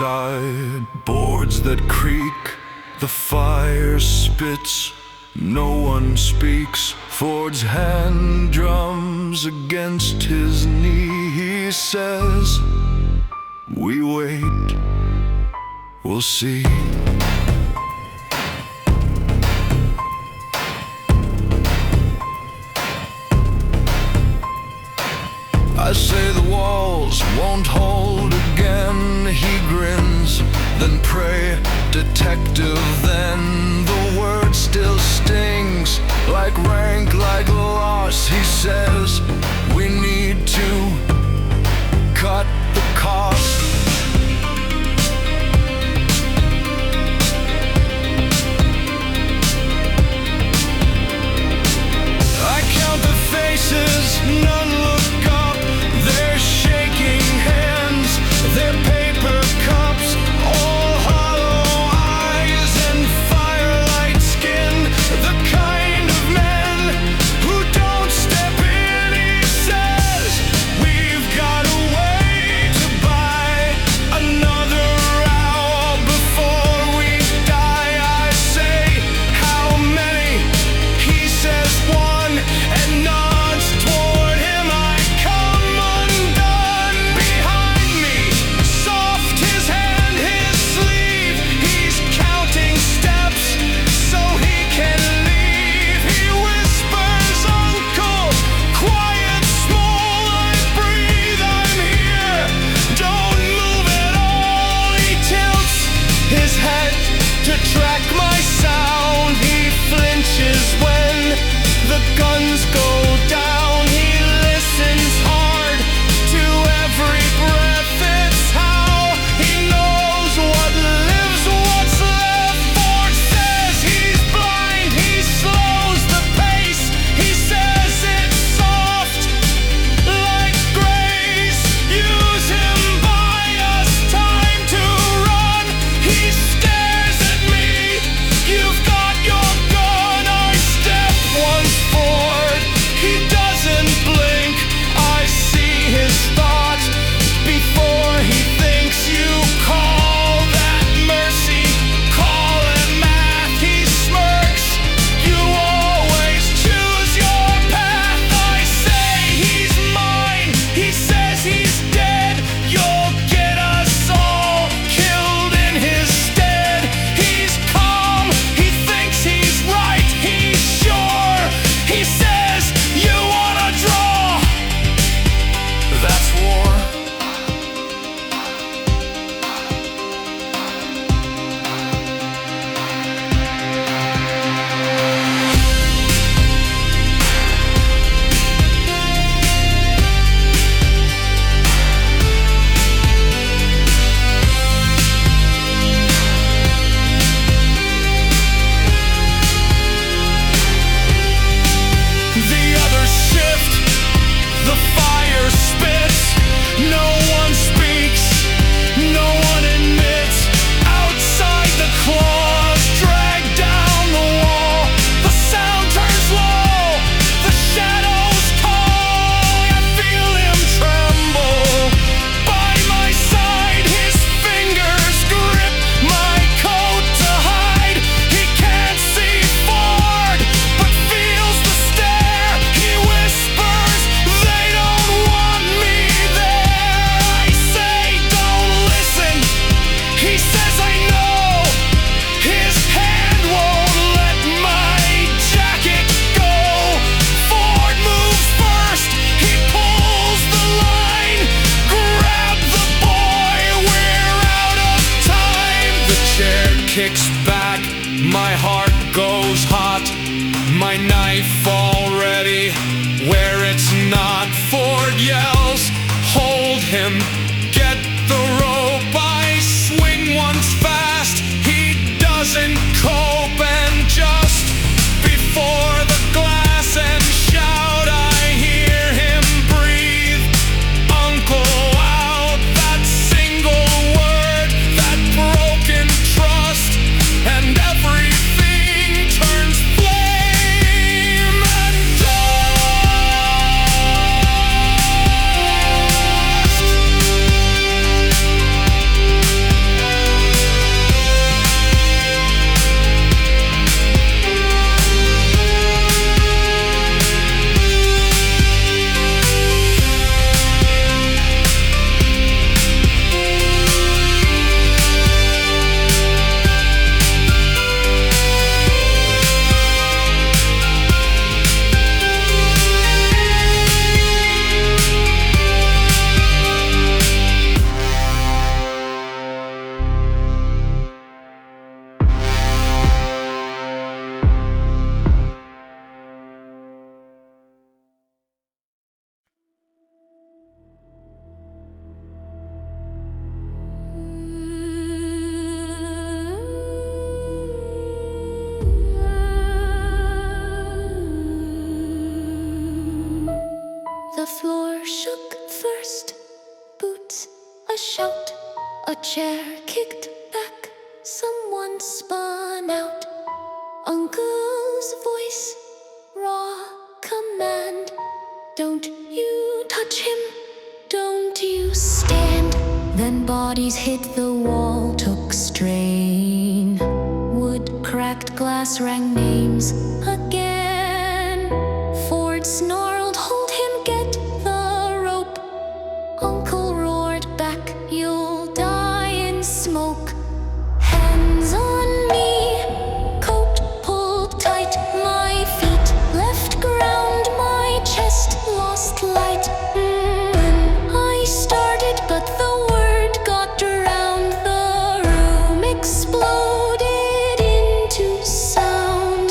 inside, boards that creak, the fire spits, no one speaks. Ford's hand drums against his knee. He says, we wait, we'll see. I say the walls won't hold again. He grins, then pray, detective. Then the word still stings, like rank, like loss. He says, we need to cut the cost. I count the faces, none look up. They're shaking hands, their paper cups, all hollow eyes and firelight skin. The kind of men who don't step in. He says, we've got to wait to buy another hour before we die. I say, how many? He says one, and nods toward him. I come undone behind me, soft his hand, his sleeve. He's counting steps so he can leave. He whispers, uncle, quiet, small, I breathe, I'm here, don't move at all. He tilts his head to track my sound. He flinches when the guns go down. He listens hard to every breath. It's how he knows what lives, what's left. Ford says he's blind. He slows the pace. He says it's soft, like grace. Use him, buy us time to run. He stares at me. You've got your gun. I step once forward. He doesn't blink. I see his thought before he thinks. You call that mercy, call it math. He smirks. You always choose your path. I say he's mine. He says he's dead. You'll get us all killed in his stead. He's calm. He thinks he's right. He's sure. He says, you wanna draw? That's war. The others shift, the fire spits. No one speaks, no one admits. Outside the claws drag down the wall. The sound turns low, the shadows call. I feel him tremble by my side. His fingers grip my coat to hide. He can't see Ford, but feels the stare. He whispers, they don't want me there. I say, don't listen. He says, I know. His hand won't let my jacket go. Ford moves first. He pulls the line. Grab the boy, we're out of time. The chair kicks back. My heart goes hot. My knife already where it's not. Ford yells, hold him, get the rope. I swing once fast. He doesn't cope, and just before the glass and shout, I hear him breathe, uncle, out. That single word, that broken trust, and everything turns flame and dust. chair kicked back, someone spun out. Uncle's voice, raw command. Don't you touch him, don't you stand. Then bodies hit the wall, took strain. Wood cracked, glass rang names again. Ford snarled, hold him, get the rope. Uncle roared back, you'll die in smoke. Hands on me, coat pulled tight. My feet left ground, my chest lost light. I started, but the word got drowned. The room exploded into sound.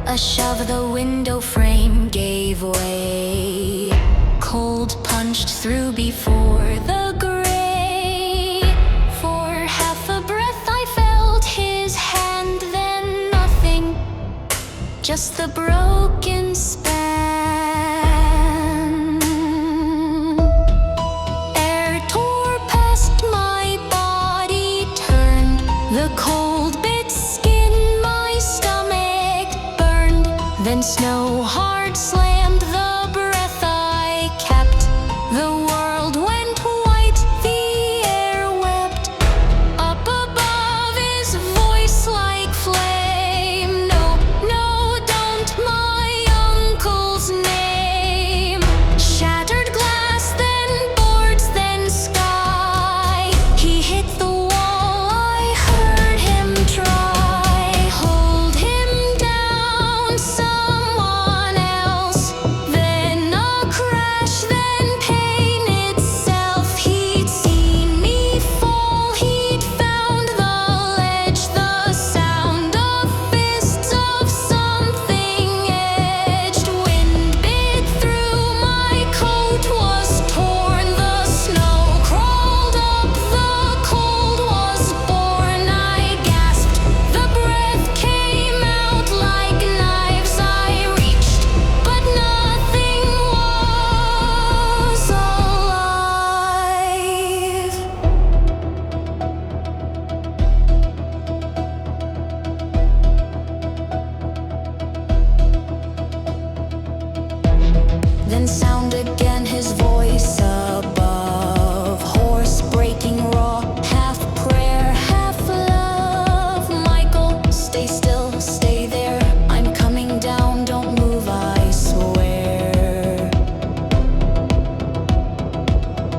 A shove, the window frame gave way. Cold punched through before the gray. For half a breath I felt his hand, then nothing, just the broken span. Air tore past my body, turned the cold bit skin, my stomach burned. Then snow hard slammed the breath I kept. The world went white, the air wept. Up above his voice like flame. No, no, don't, my uncle's name. Shattered glass, then boards, then sky. He hit the wall, I heard him try. Hold him down, someone else. Then a crash, then pain itself. He'd seen me fall, he'd found the ledge. The sound of fists, of something edged. Wind bit through, my coat was torn. The snow crawled up, the cold was born. I gasped, the breath came out like knives. I reached, but nothing was alive. Then sound again, his voice above. Hoarse, breaking raw, half prayer, half love. Michael, stay still, stay there. I'm coming down, don't move, I swear.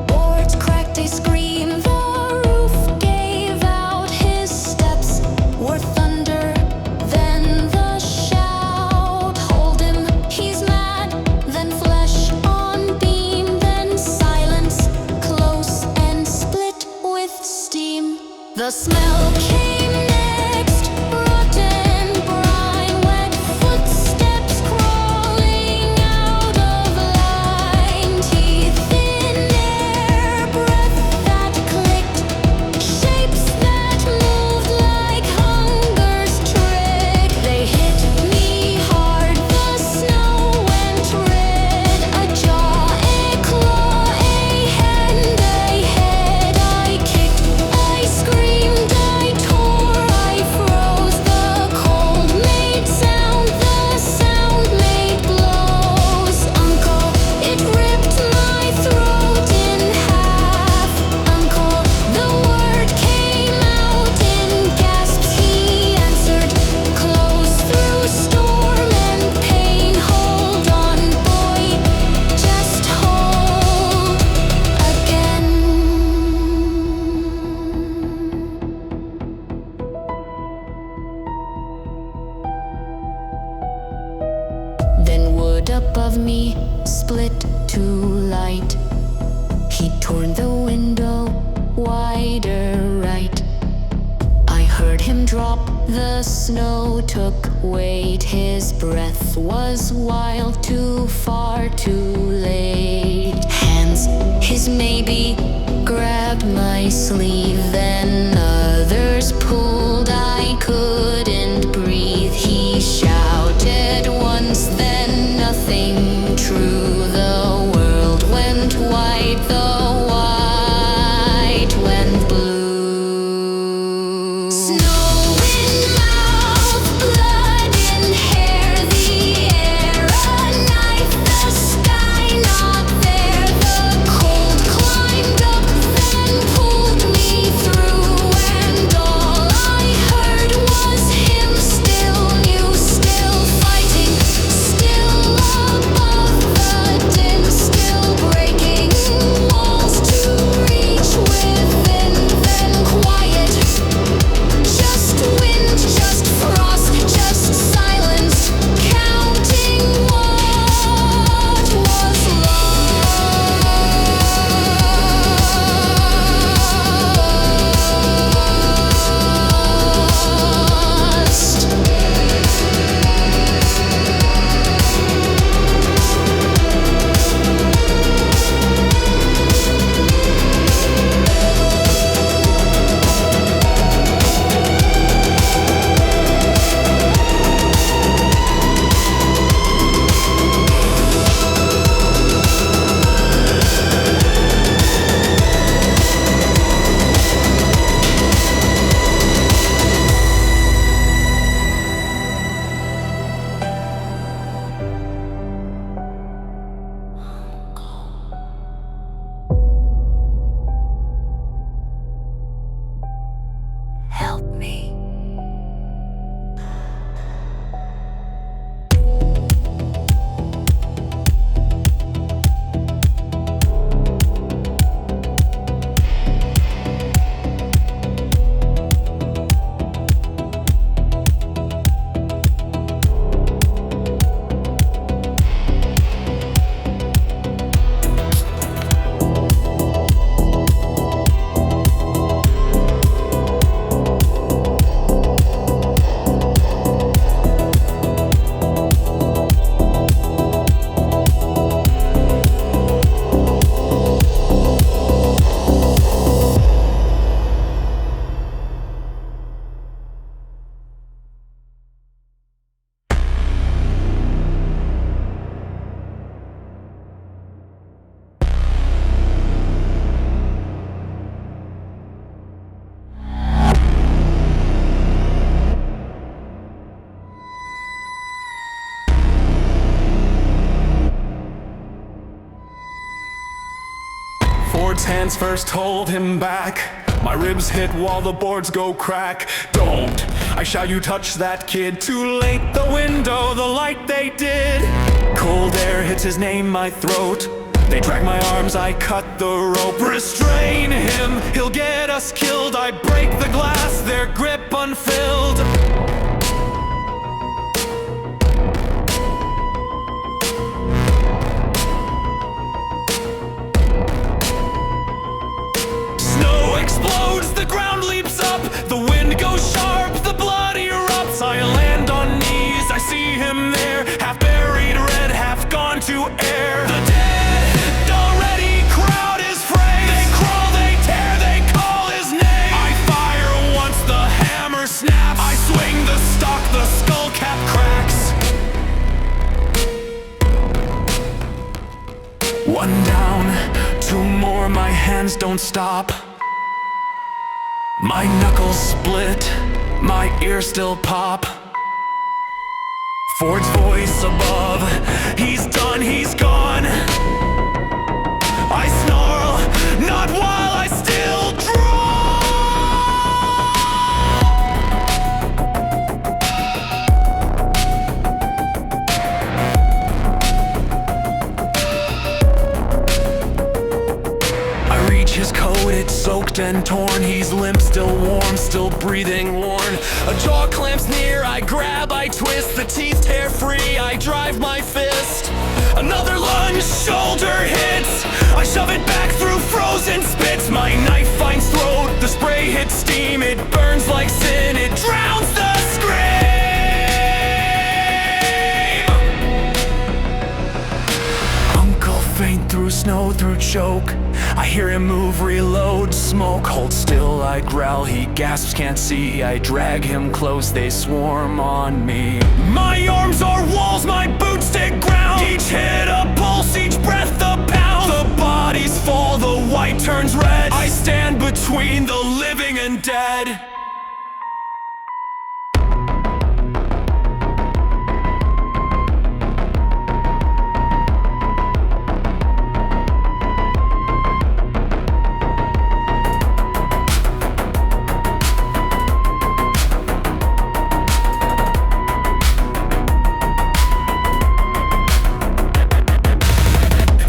Boards cracked, they scream, the roof gave out. His steps were thunder, then the shout. Hold him, he's mad, then flesh on beam, then silence, close and split with steam. The smell came next, rotten brine, wet footsteps crawling out of line. Teeth in air, breath that clicked, shapes that moved like hunger's trick. They hit me hard, the snow went red. A jaw, a claw, a hand, a head. I kicked, I screamed, I tore, I froze. The cold made sound, the sound made blows. Uncle, it ripped my throat in half. Uncle, the word came out in gasps. He answered, close through storm and pain. Hold on, boy, just hold again. Then wood above me split to light. He torn the window wider right. I heard him drop, the snow took weight. His breath was wild, too far, too late. Hands, his maybe, grabbed my sleeve, then others pulled. I couldn't breathe. He shouted, Ford's hands first hold him back. My ribs hit while the boards go crack. Don't, I shout, you touch that kid. Too late, the window, the light they did. Cold air hits his name, my throat. They drag my arms, I cut the rope. Restrain him, he'll get us killed. I break the glass, their grip unfilled. Snow explodes, the ground leaps up. The wind goes sharp, the blood erupts. I land on knees, I see him there. Half buried, red, half gone to air. The dead already crowd his phrase. They crawl, they tear, they call his name. I fire once the hammer snaps. I swing the stock, the skull cap cracks. One down, two more, my hands don't stop. My knuckles split, my ears still pop. Ford's voice above, he's done, he's gone. I snarl, not while I still draw. I reach his coat, it's soaked and torn. He's limp, still warm, still breathing worn. A jaw clamps near, I grab, I twist. The teeth tear free, I drive my fist. Another lunge, shoulder hits. I shove it back through frozen spits. My knife finds throat, the spray hits steam. It burns like sin, it drowns the scream. Uncle faint through snow, through choke. I hear him move, reload, smoke. Hold still, I growl, he gasps, can't see. I drag him close, they swarm on me. My arms are walls, my boots take ground. Each hit a pulse, each breath a pound. The bodies fall, the white turns red. I stand between the living and dead.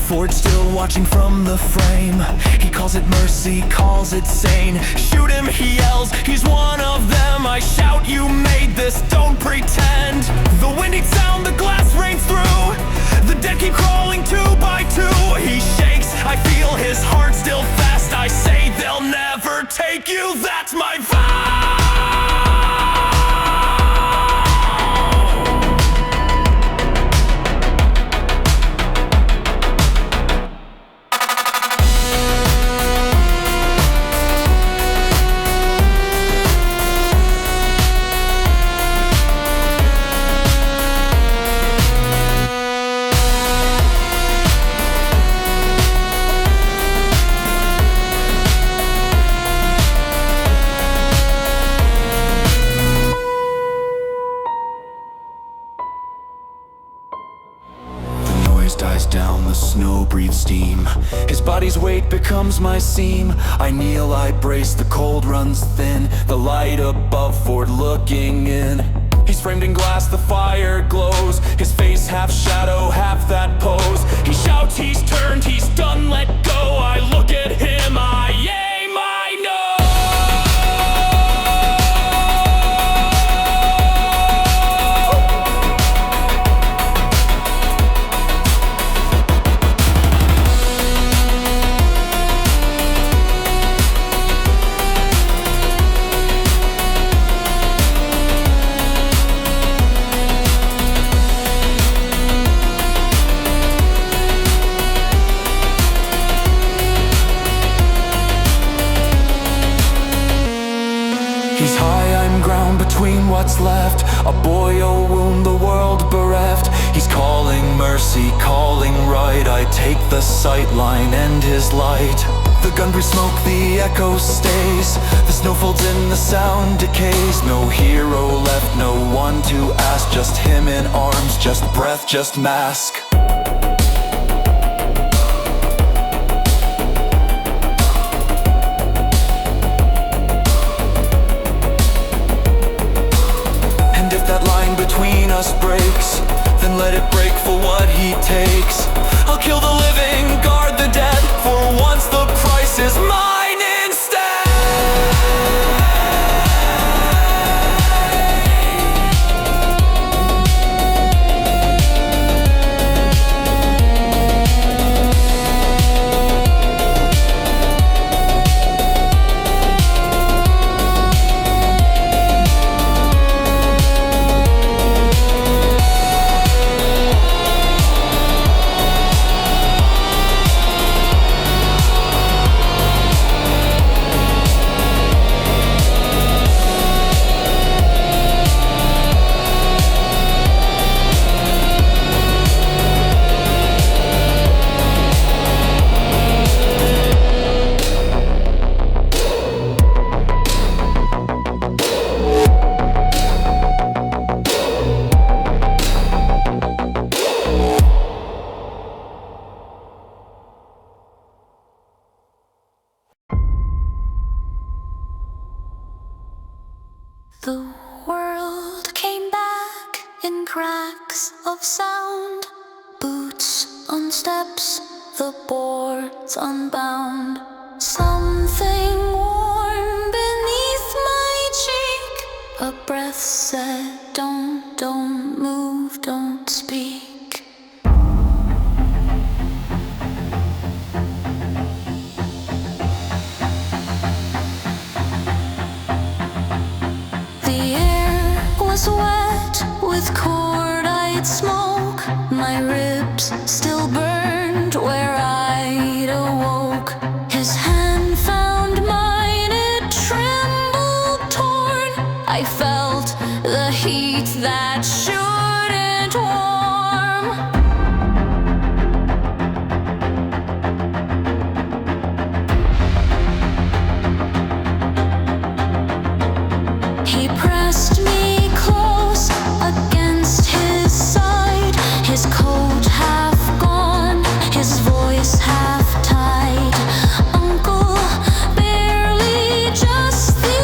Ford still watching from the frame. He calls it mercy, calls it sane. Shoot him, he yells, he's one of them. I shout, you made this, don't pretend. The windy sound, the glass rains through. The dead keep crawling two by two. He shakes, I feel his heart still fast. I say they'll never take you, that's my vow. Dies down, the snow breathes steam. His body's weight becomes my seam. I kneel, I brace, the cold runs thin. The light above, Ford looking in. He's framed in glass, the fire glows. His face half shadow, half that pose. He shouts, he's turned, he's done, let go. I look at him, I aim, I know. He's high, I'm ground between what's left. A boy, a wound, the world bereft. He's calling mercy, calling right. I take the sight line and his light. The gun breathes smoke, the echo stays. The snow folds in, the sound decays. No hero left, no one to ask. Just him in arms, just breath, just mask. just breaks, then let it break for what he takes. I'll kill the living, guard the dead, for once the price is mine instead. The world came back in cracks of sound. Boots on steps, the boards unbound. Something warm beneath my cheek. A breath said, don't move, don't speak. Wet with cord-eyed smoke, my ribs still burned where I'd awoke. His hand found mine, it trembled torn. I felt the heat that shouldn't warm. He pressed me close against his side, his coat half gone, his voice half tied. Uncle, barely just the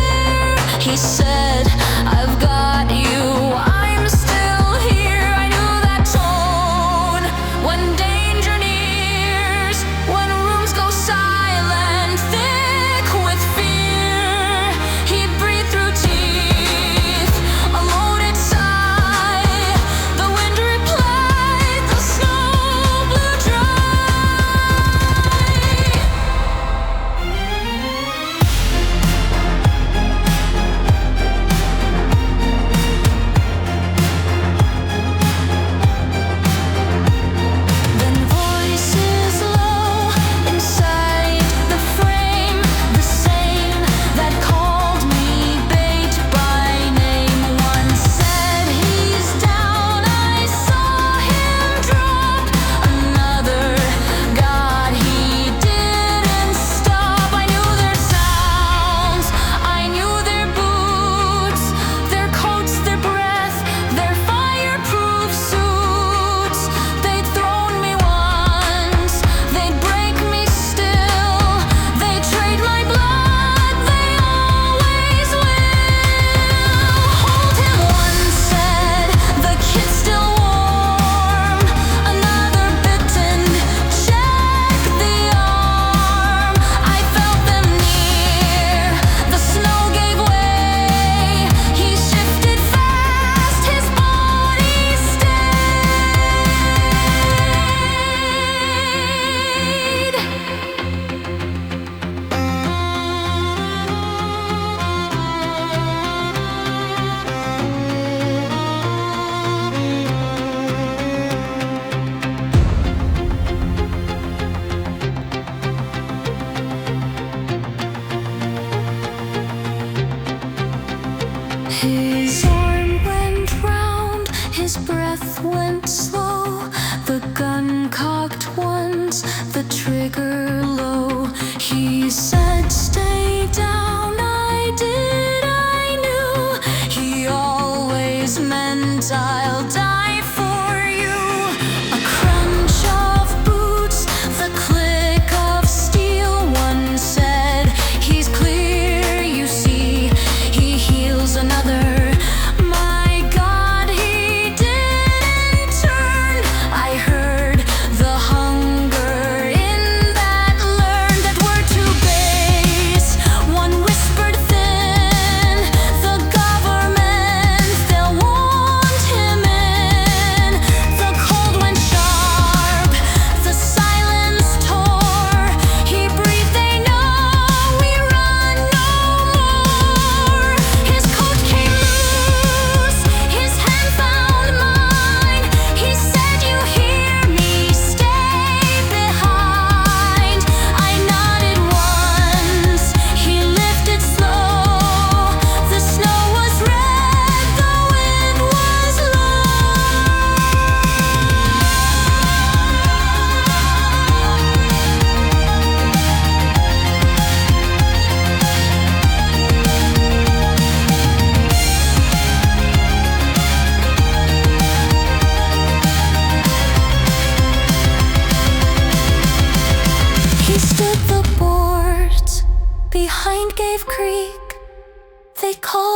air. He said, I've got you, I'm still here. I knew that tone when danger nears, when rooms go silent, thick with fear. He'd breathe through teeth, a loaded sigh. The wind replied, the snow blew dry. Then voices low inside the frame, the same that called me bait by name. One said he's down, I saw him drop. Another, God, he didn't stop. I knew their sounds, I knew their boots, their coats, their breath, their fireproof suits. They'd thrown me once, they'd break me still. They'd trade my blood, they always will. Hold him, one said, the kid's still warm. Another bitten, check the arm. I felt them near, the snow gave way. He shifted fast, his body His arm went round, his breath went slow. The gun cocked once, the trigger low. He said, stay down, I did, I knew. He always meant I'll die for you. A crunch of boots, the click of steel. One said, he's clear, you see. He heals another. My God, he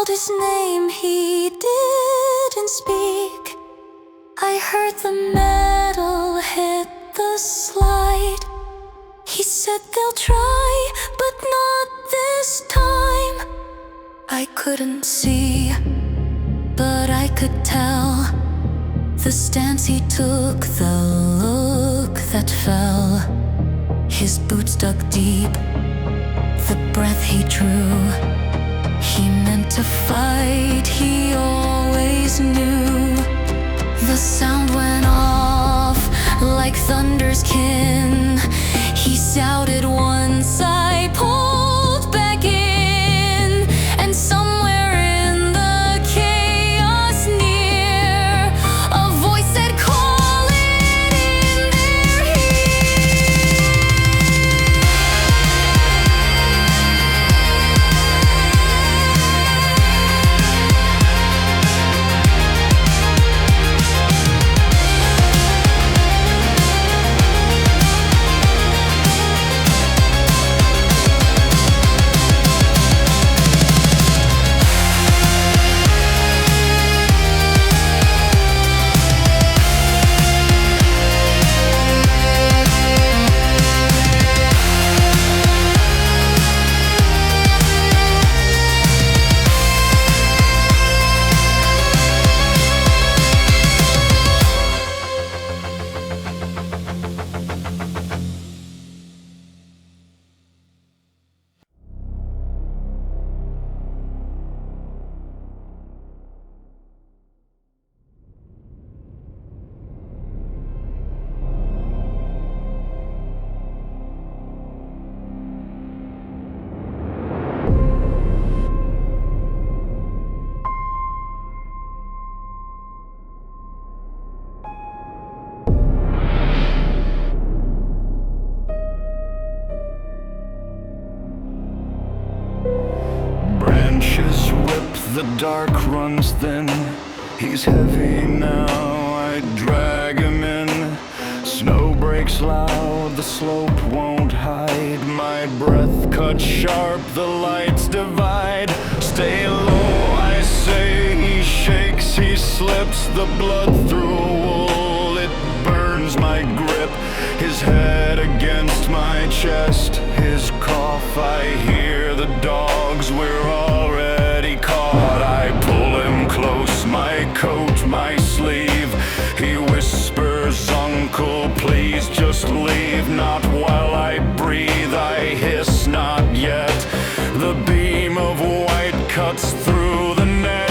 called his name, he didn't speak. I heard the metal hit the slide. He said they'll try, but not this time. I couldn't see, but I could tell. The stance he took, the look that fell. His boots dug deep, the breath he drew. He meant to fight, he always knew. The sound went off like thunder's kin. He shouted once, I pulled back in. And somewhere in the chaos near, a voice said, call it in, they're Branches whip, the dark runs thin. He's heavy now, I drag him in. Snow breaks loud, the slope won't hide. My breath cuts sharp, the lights divide. Stay low, I say, he shakes, he slips. The blood through a wool, it burns my grip. His head against my chest, his cough, I hear the dogs, we're already caught. I pull him close, my coat, my sleeve. He whispers, uncle, please just leave. Not while I breathe, I hiss, not yet. The beam of white cuts through the net.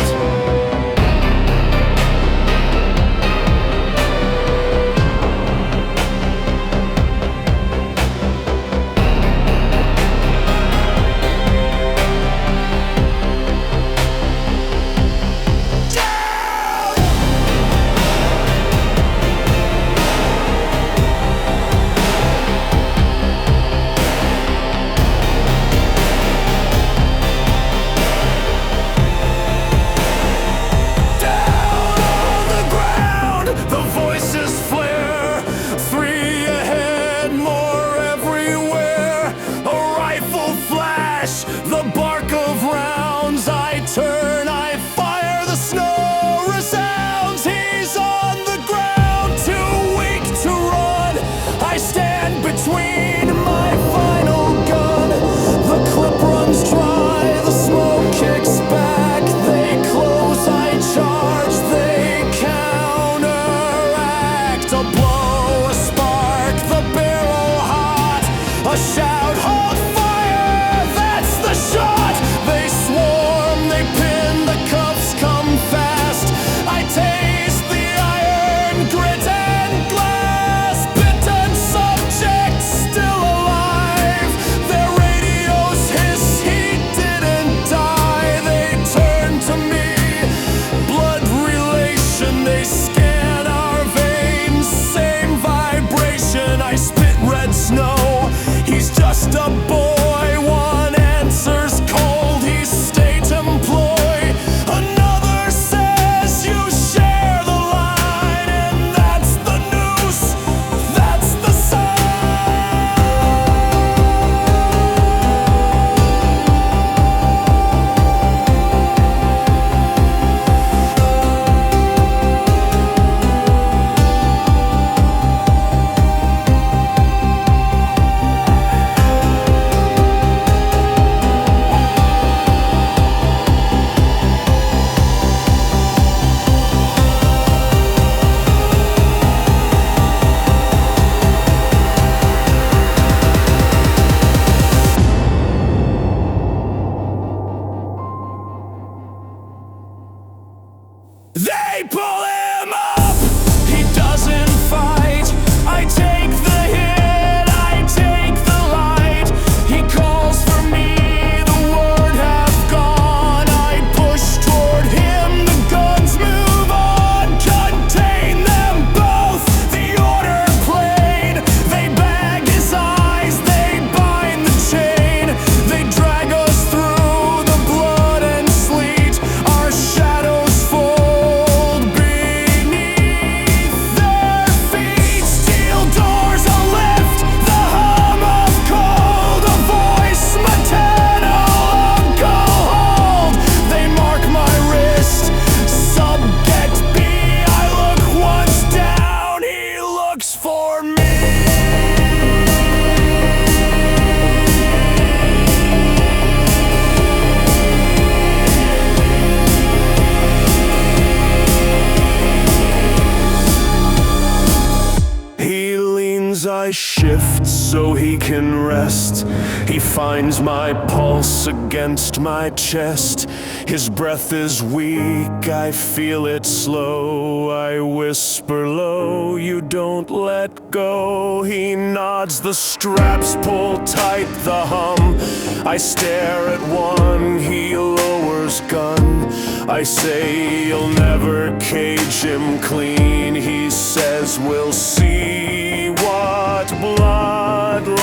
As I shift so he can rest, he finds my pulse against my chest. His breath is weak, I feel it slow. I whisper low, you don't let go. He nods, the straps pull tight, the hum. I stare at one, he lowers gun. I say you'll never cage him clean. He says we'll see what bloodline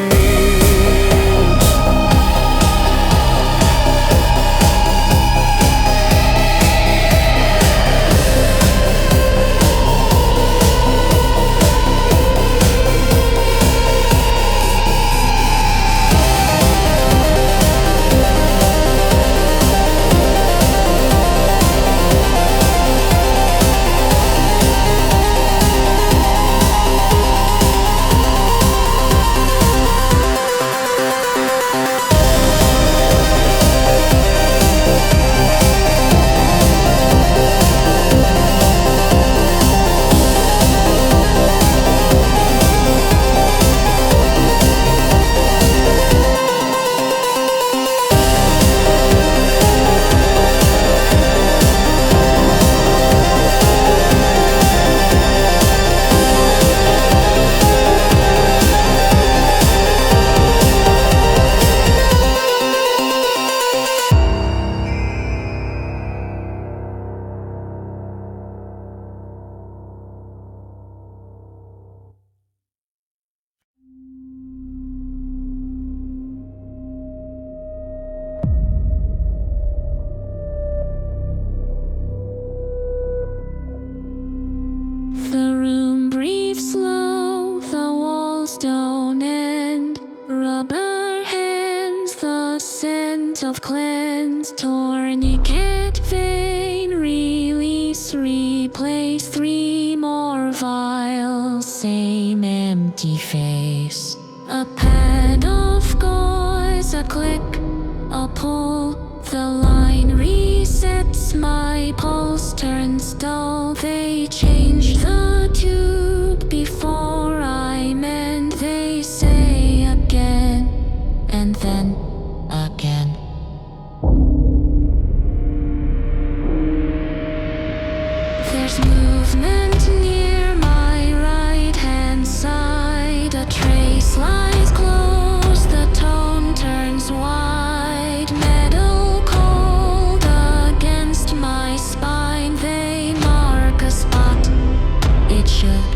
means. The room breathes slow, the walls don't end. Rubber hands, the scent of cleanse. Tourniquet vein, release, replace. 3 more vials, same empty face. A pad of gauze, a click, a pull. The line resets, my pulse turns dull. They changed the tube before I mend. They say again, and then again. There's movement near my right hand side. A trace lies close, the tone turns wide. Metal cold against my spine. They mark a spot, it should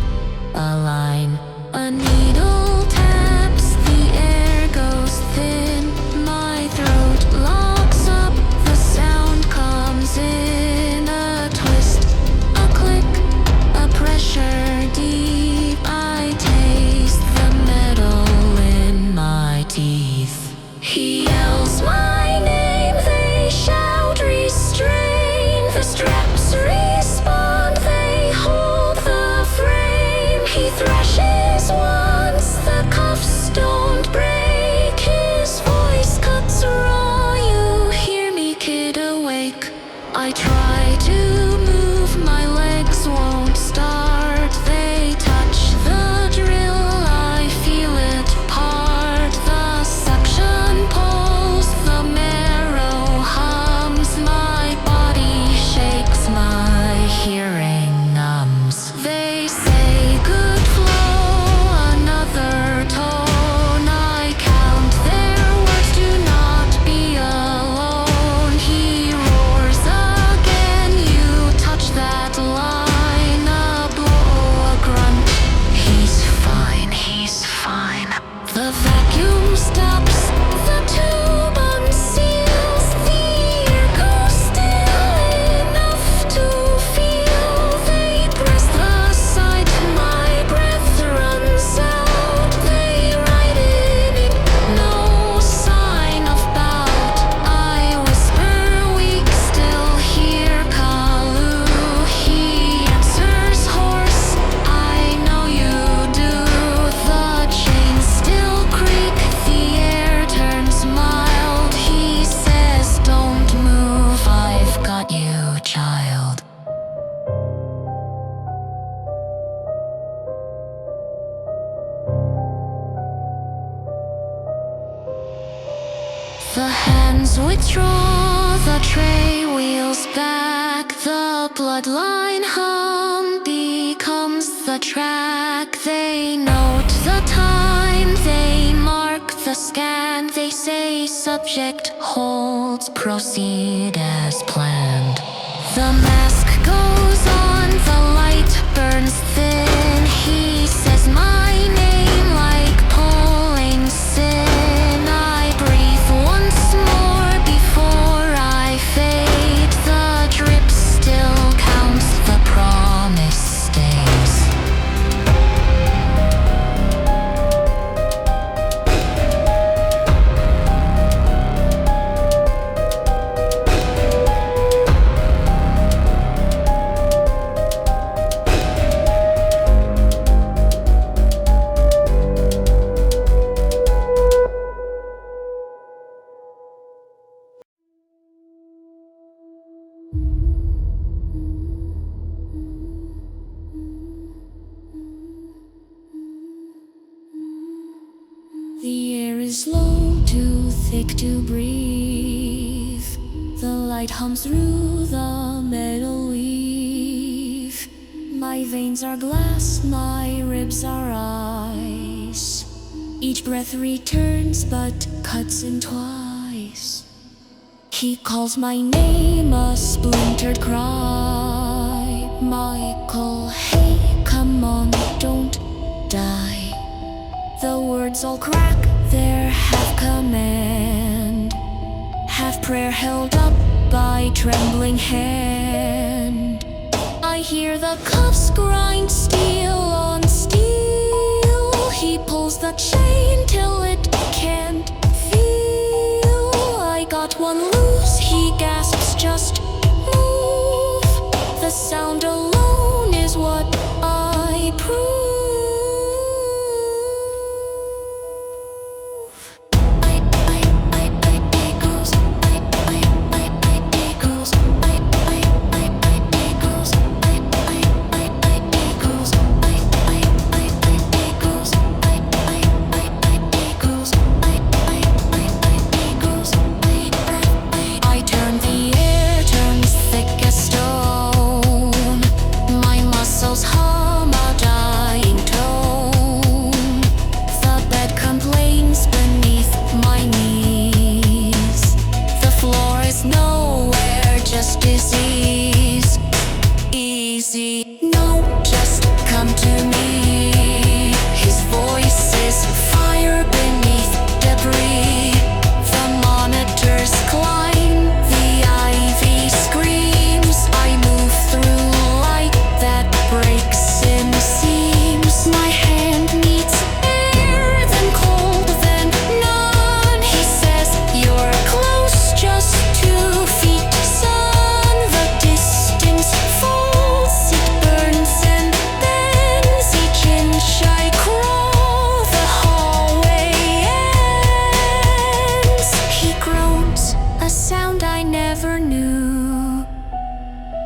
The hands withdraw, the tray wheels back. The bloodline hum becomes the track. They note the time, they mark the scan. They say subject holds, proceed as planned. The mask goes on, the light burns thin. He says my name like pulling sin. I breathe once more before I fade. The drip still counts, the promise stays. The air is low, too thick to breathe. The light hums through the metal weave. My veins are glass, my ribs are ice. Each breath returns but cuts in twice. He calls my name, a splintered cry. Michael, hey, come on, don't die. The words all crack, they're half command, half prayer held up by trembling hand. I hear the cuffs grind steel on steel. He pulls the chain till it can't feel. I got one loose, he gasps, just move. The sound alone is what I prove.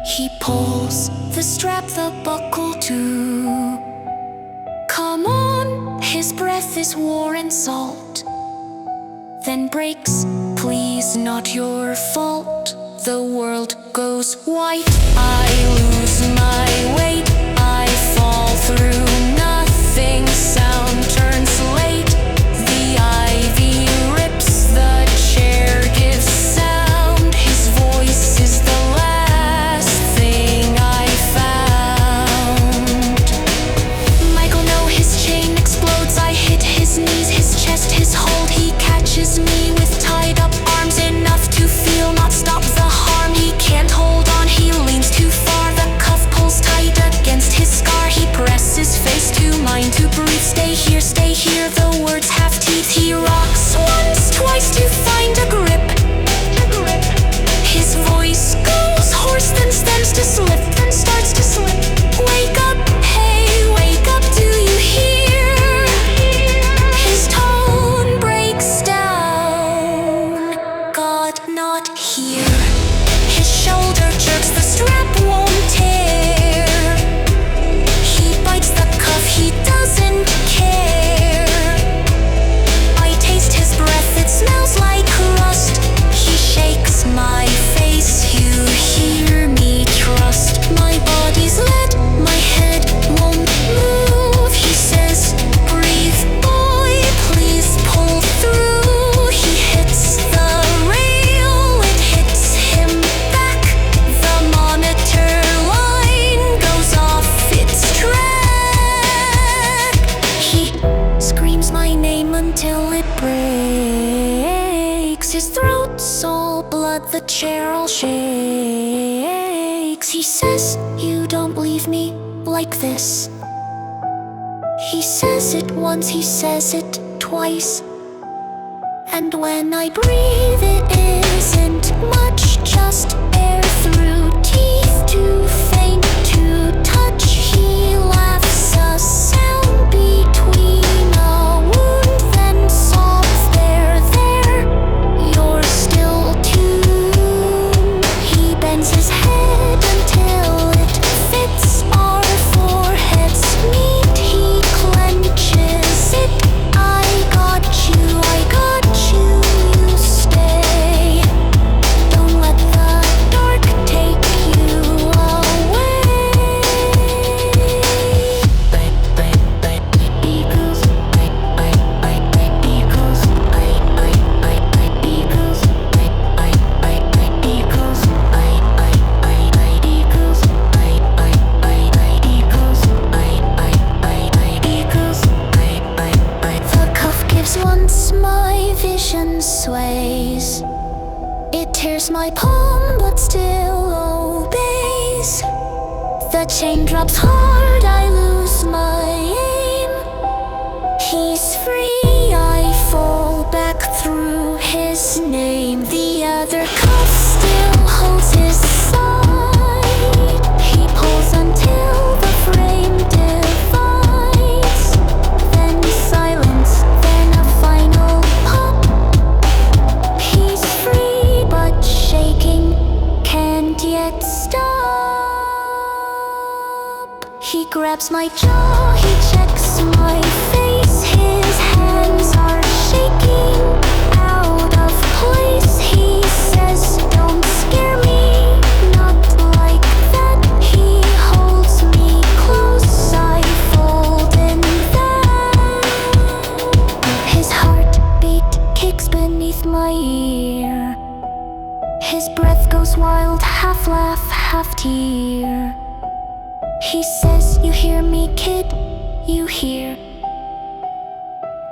He pulls the strap, the buckle too. Come on, his breath is war and salt. Then breaks, please, not your fault. The world goes white, I lose my weight. I fall through nothing, sound turns late. The ivy rips, the chair gives sound. His voice is the last thing I found. Michael, no, his chain explodes. I hit his knees, his chest, his hold. He catches me with tied up arms, enough to feel, not stop the harm. He can't hold on, he leans too far. The cuff pulls tight again. but the chair all shakes. He says, you don't leave me like this. He says it once, he says it twice. And when I breathe, it isn't much, just air through teeth, too faint to touch. He laughs, a sound between a wound, then sobs, there, you're still tuned. He bends his head until it fits, our foreheads meet. He clenches it, I got you, you stay. Don't let the dark take you away. Eagles, eagles, the cuff gives once my vision sways. It tears my palm but still obeys. The chain drops hard, I lose my aim. He's free, I fall back through his name. The other cuff still holds his side. He pulls until the frame divides. Then silence, then a final pop. He's free but shaking, can't yet stop. He grabs my jaw, he checks my face. His hands are shaking, out of place. He says, don't scare me, not like that. He holds me close, I fold in that. His heartbeat kicks beneath my ear. His breath goes wild, half laugh, half tear. He says, you hear me, kid, you hear.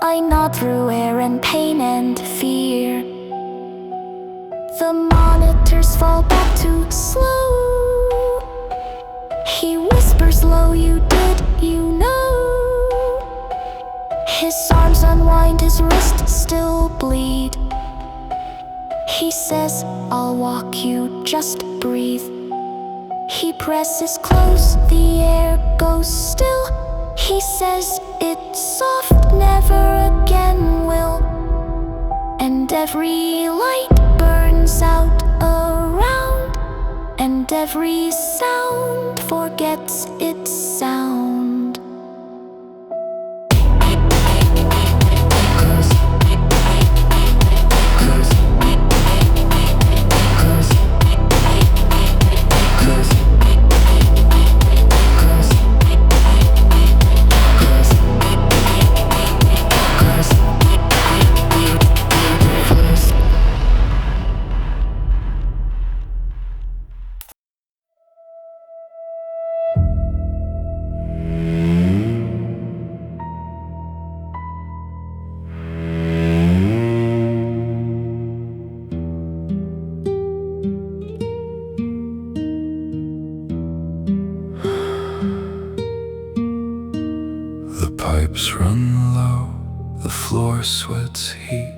I nod through air and pain and fear. The monitors fall back to slow. He whispers low, you did, you know. His arms unwind, his wrists still bleed. He says, I'll walk you, just breathe. He presses close, the air goes still. He says, it's soft, never again will. And every light burns out around, and every sound forgets its sound. Pipes run low, the floor sweats heat.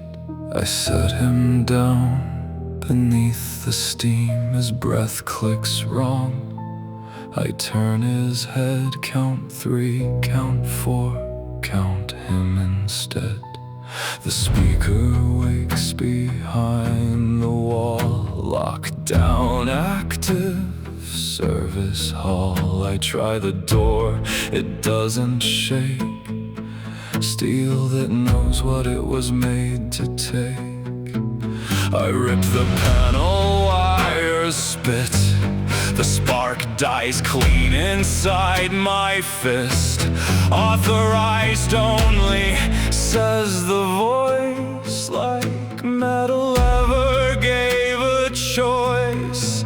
I set him down beneath the steam. His breath clicks wrong. I turn his head, count 3, count 4, count him instead. The speaker wakes behind the wall, locked down, active service hall. I try the door, it doesn't shake. Steel that knows what it was made to take. I rip the panel wires, spit. The spark dies clean inside my fist. Authorized only, says the voice, like metal ever gave a choice.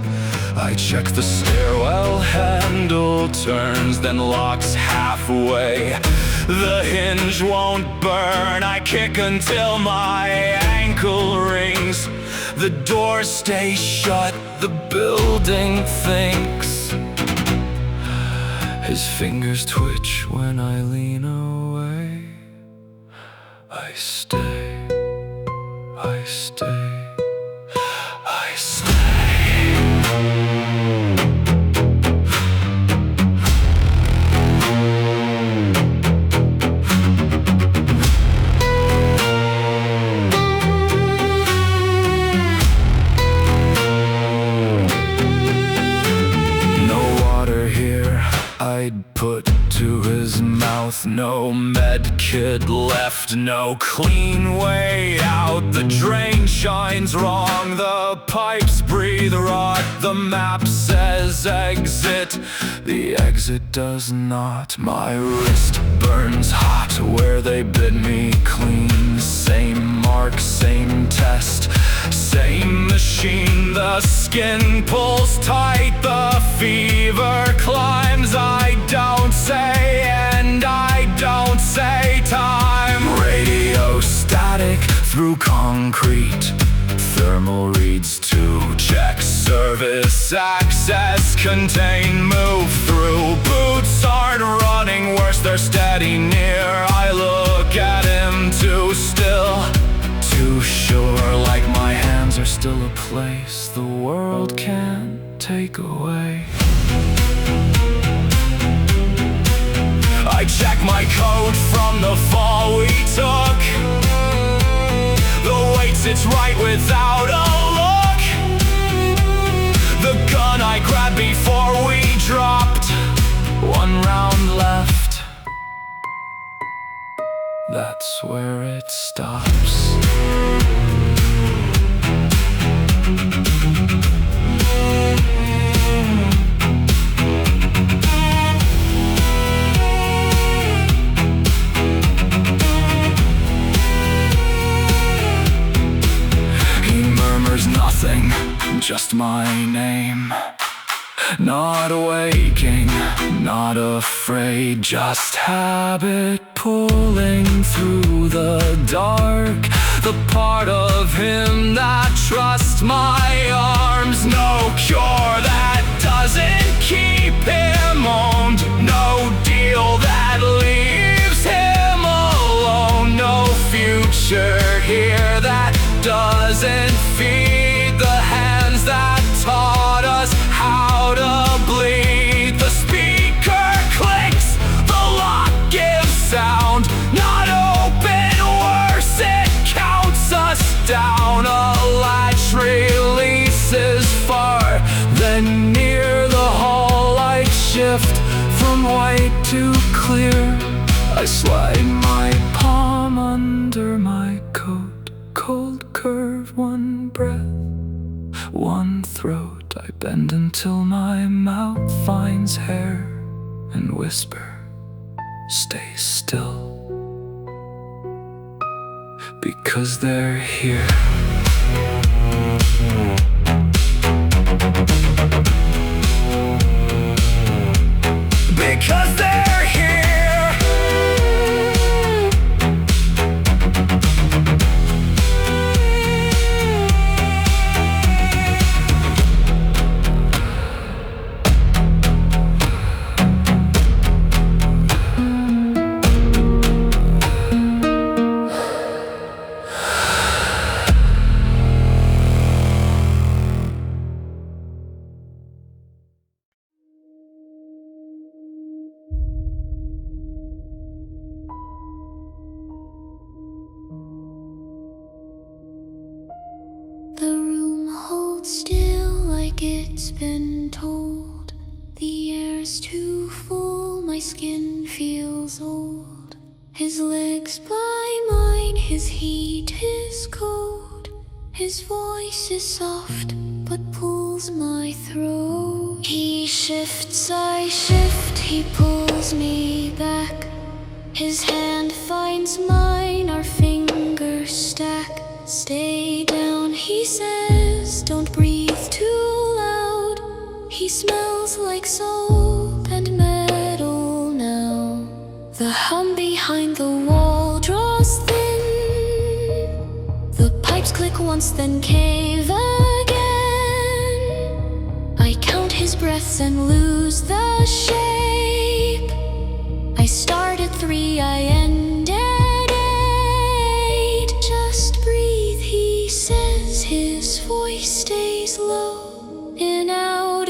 I check the stairwell, handle turns, then locks halfway. The hinge won't burn, I kick until my ankle rings. The doors stay shut, the building thinks. His fingers twitch when I lean away. I stay, I stay, I stay. I'd put to his mouth, no med kit left, no clean way out. The drain shines wrong, the pipes breathe rot. The map says exit, the exit does not. My wrist burns hot where they bid me clean. Same mark, same test, same machine. The skin pulls tight, the fever climbs. I don't say, and I don't say time. Radio static through concrete, thermal reads to check service access. Contain, move through. Boots aren't running worse, they're steady near. I look at him too still, too sure, like my hands are still a place the world can't take away. I check my coat from the fall we took. The weight sits right without a look. The gun I grabbed before we dropped. One round left. That's where it stops. Nothing, just my name. Not waking, not afraid, just habit pulling through the dark. The part of him that trusts my arms. No cure that doesn't keep him owned. No deal that leaves him alone. No future here that doesn't feed the hands that taught us how to bleed. The speaker clicks, the lock gives sound. Not open, worse, it counts us down. A latch releases far, then near the hall light shift from white to clear. I slide my palm under my coat, cold curve, one breath, one throat. I bend until my mouth finds hair and whisper, stay still, because they're here. Because they're here. The room holds still like it's been told. The air's too full, my skin feels old. His legs by mine, his heat is cold. His voice is soft, but pulls my throat. He shifts, I shift, he pulls me back. His hand finds mine, our fingers stack. Stay down, he says, don't breathe too loud. He smells like soap and metal now. The hum behind the wall draws thin. The pipes click one once, then cave again. I count his breaths and lose the shape. I start at 3, I end at 8. Just breathe, he says, his voice stays low. In, out,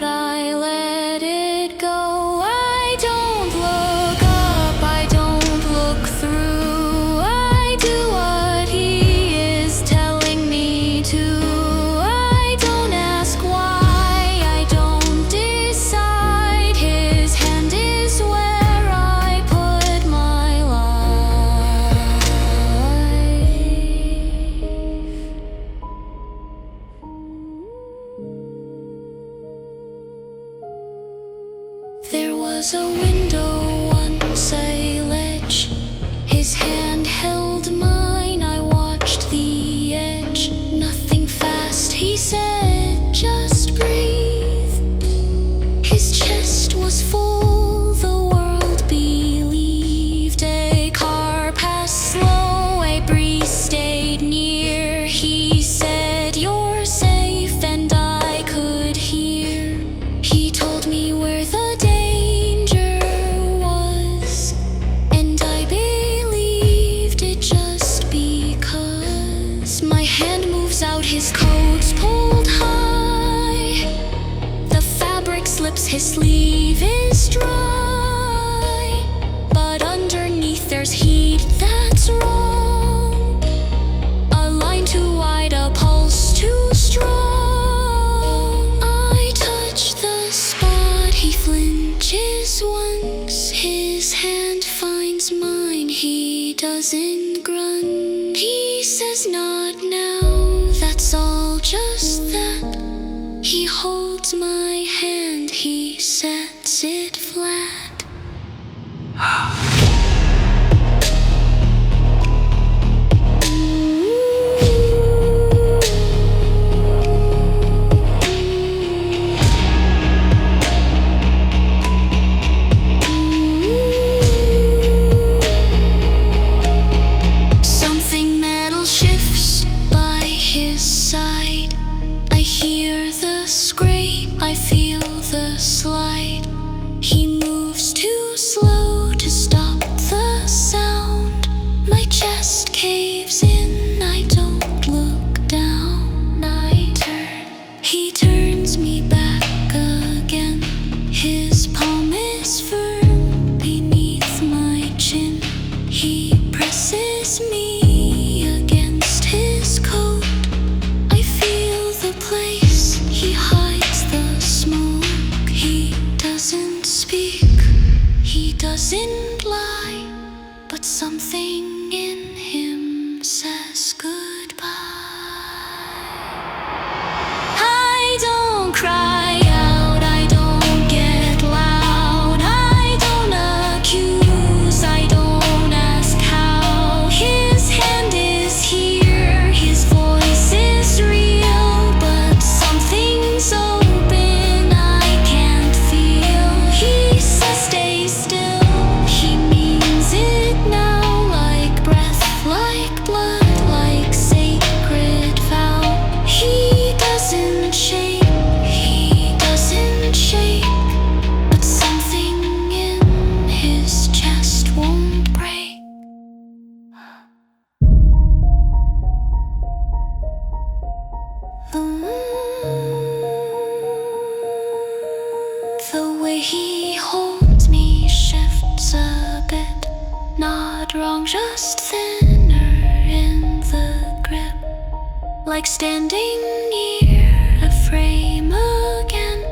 I let it go. I don't look up, I don't look through. I do what he is telling me to. I don't ask why, I don't decide. His hand is where I put my life. There was a window once, a ledge. His hand held mine, I watched the edge. Nothing fast, he said, just breathe. His chest was full, the world believed. A car passed slow, a breeze stayed near. He said, you're safe, and I could hear. He told me where the danger was, and I believed it just because. My hand moves out, his coat's pulled high. The fabric slips, his sleeve is dry. But underneath there's heat that's wrong. A line too wide, a pulse too strong. I touch the spot, he flinches once. His hand finds mine, he doesn't grunt. He says not now, that's all, just that. He holds my hand, he sets it flat. Something metal shifts by his side. I hear the scrape, I feel the slide. He moves too slow to stop the sound. My chest caves in, I don't look down. I turn, he turns me back again. His palm is firm beneath my chin. He presses me against his coat. I feel the place, he hides the smoke. He doesn't speak, he doesn't lie, but something in him says goodbye. I don't cry out, I don't get loud. I don't accuse, I don't ask how. His hand is here, his voice is real, but something's open I can't feel. He says stay still, he means it now. Like breath, like blood, like sacred vow. He doesn't shake, he doesn't shake, but something in his chest won't break. The way he holds me shifts a bit. Not wrong, just thinner in the grip. Like standing near a frame again,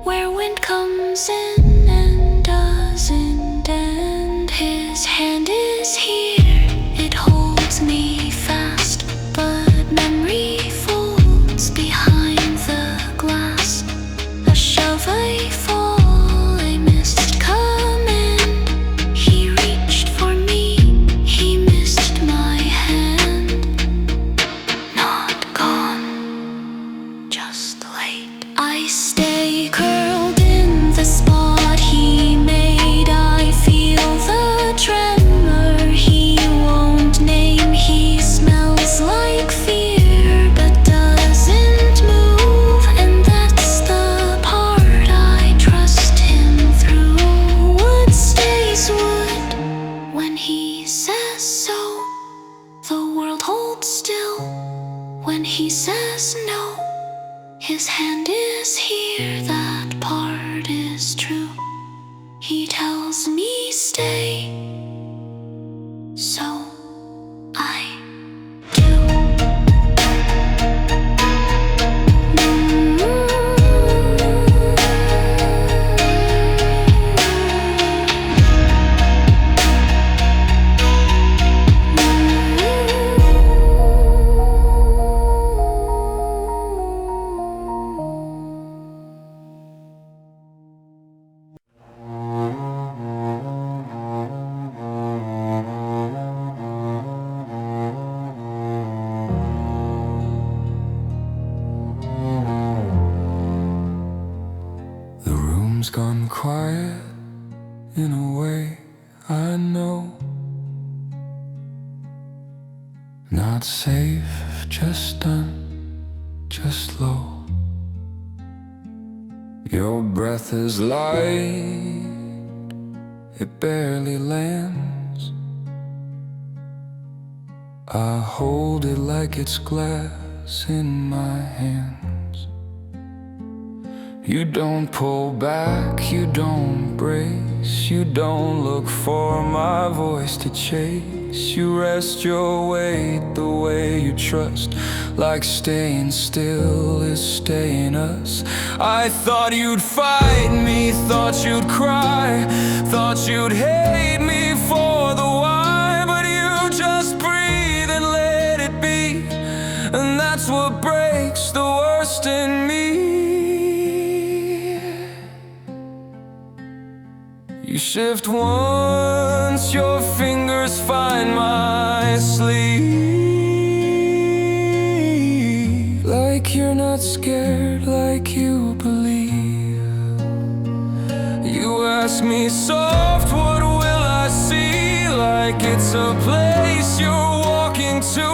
where wind comes in and doesn't end. His hand is here, it holds me fast, but memory folds behind the glass. A shove, I fall, I missed command. He reached for me, he missed my hand. Not gone, just late. I stay curled in the spot. tells me stay, so I do. The room's gone quiet in a way I know. Not safe, just done, just low. Your breath is light, it barely lands. I hold it like it's glass in my hands. You don't pull back, you don't brace, you don't look for my voice to chase. You rest your weight the way you trust, like staying still is staying us. I thought you'd fight me, thought you'd cry, thought you'd hate me for the why. But you just breathe and let it be, and that's what breaks the worst in me. You shift once, your fingers find my sleeve. Like you're not scared, like you believe. You ask me soft, what will I see? Like it's a place you're walking to.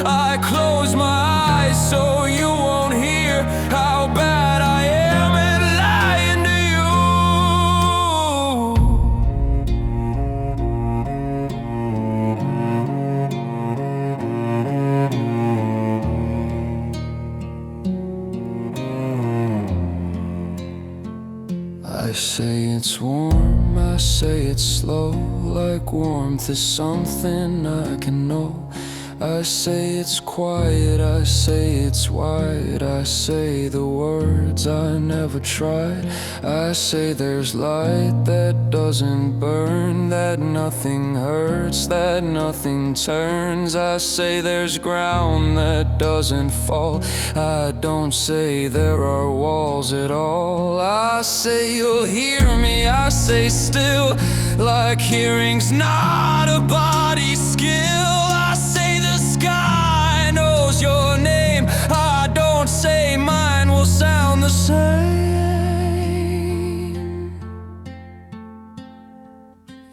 I close my eyes so you won't hear how bad I am at lying to I say it's warm, I say it's slow, like warmth is something I can know. I say it's quiet, I say it's wide, I say the words I never tried. I say there's light that doesn't burn, that nothing hurts, that nothing turns. I say there's ground that doesn't fall. I don't say there are walls at all. I say you'll hear me, I say still, like hearing's not a body skill. I say the sky knows your name, I don't say mine will sound the same.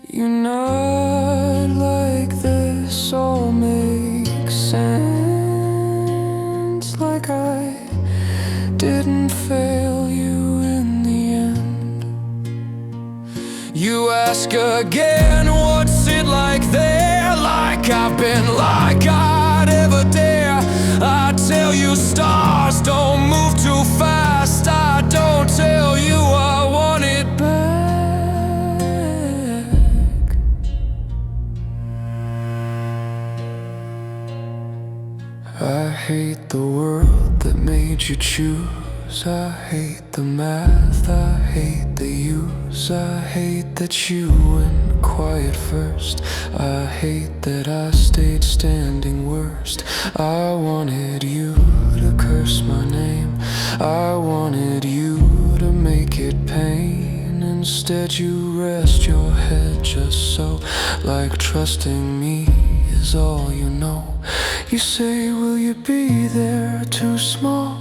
You nod like this all makes sense, like I didn't fail you in the end. You ask again, what's it like there? Like I've been, like I'd ever dare. I tell you stars don't move too fast. I don't tell you I want it back. I hate the world that made you choose. I hate the math, I hate the use. I hate that you went quiet first. I hate that I stayed standing worst. I wanted you to curse my name, I wanted you to make it pain. Instead you rest your head just so, like trusting me is all you know. You say, will you be there? Too small,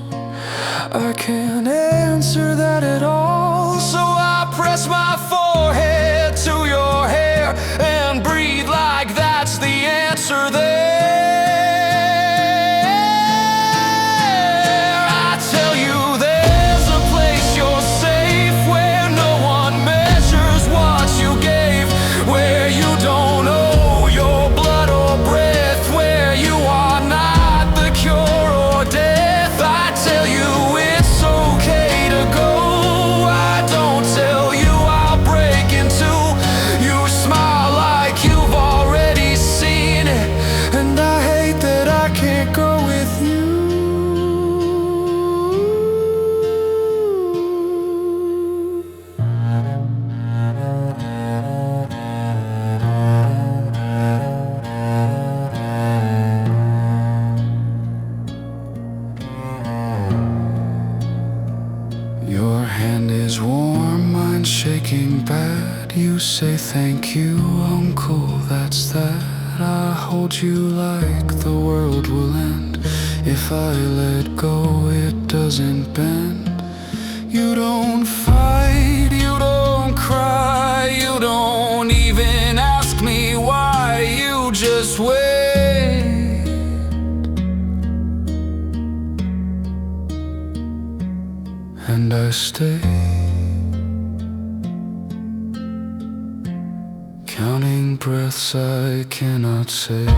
I can't answer that at all. So I press my forehead to your hair and breathe like that's the answer there. I tell you there's a place you're safe, where no one measures what you gave, where you don't owe your blood or breath, where you are not the cure or death. I tell you it's okay to go, I don't tell you I'll break say thank you, uncle, that's that. I hold you like the world will end. If I let go, it doesn't bend. You don't fight, you don't cry, you don't even ask me why. You just wait, and I stay, counting breaths I cannot save.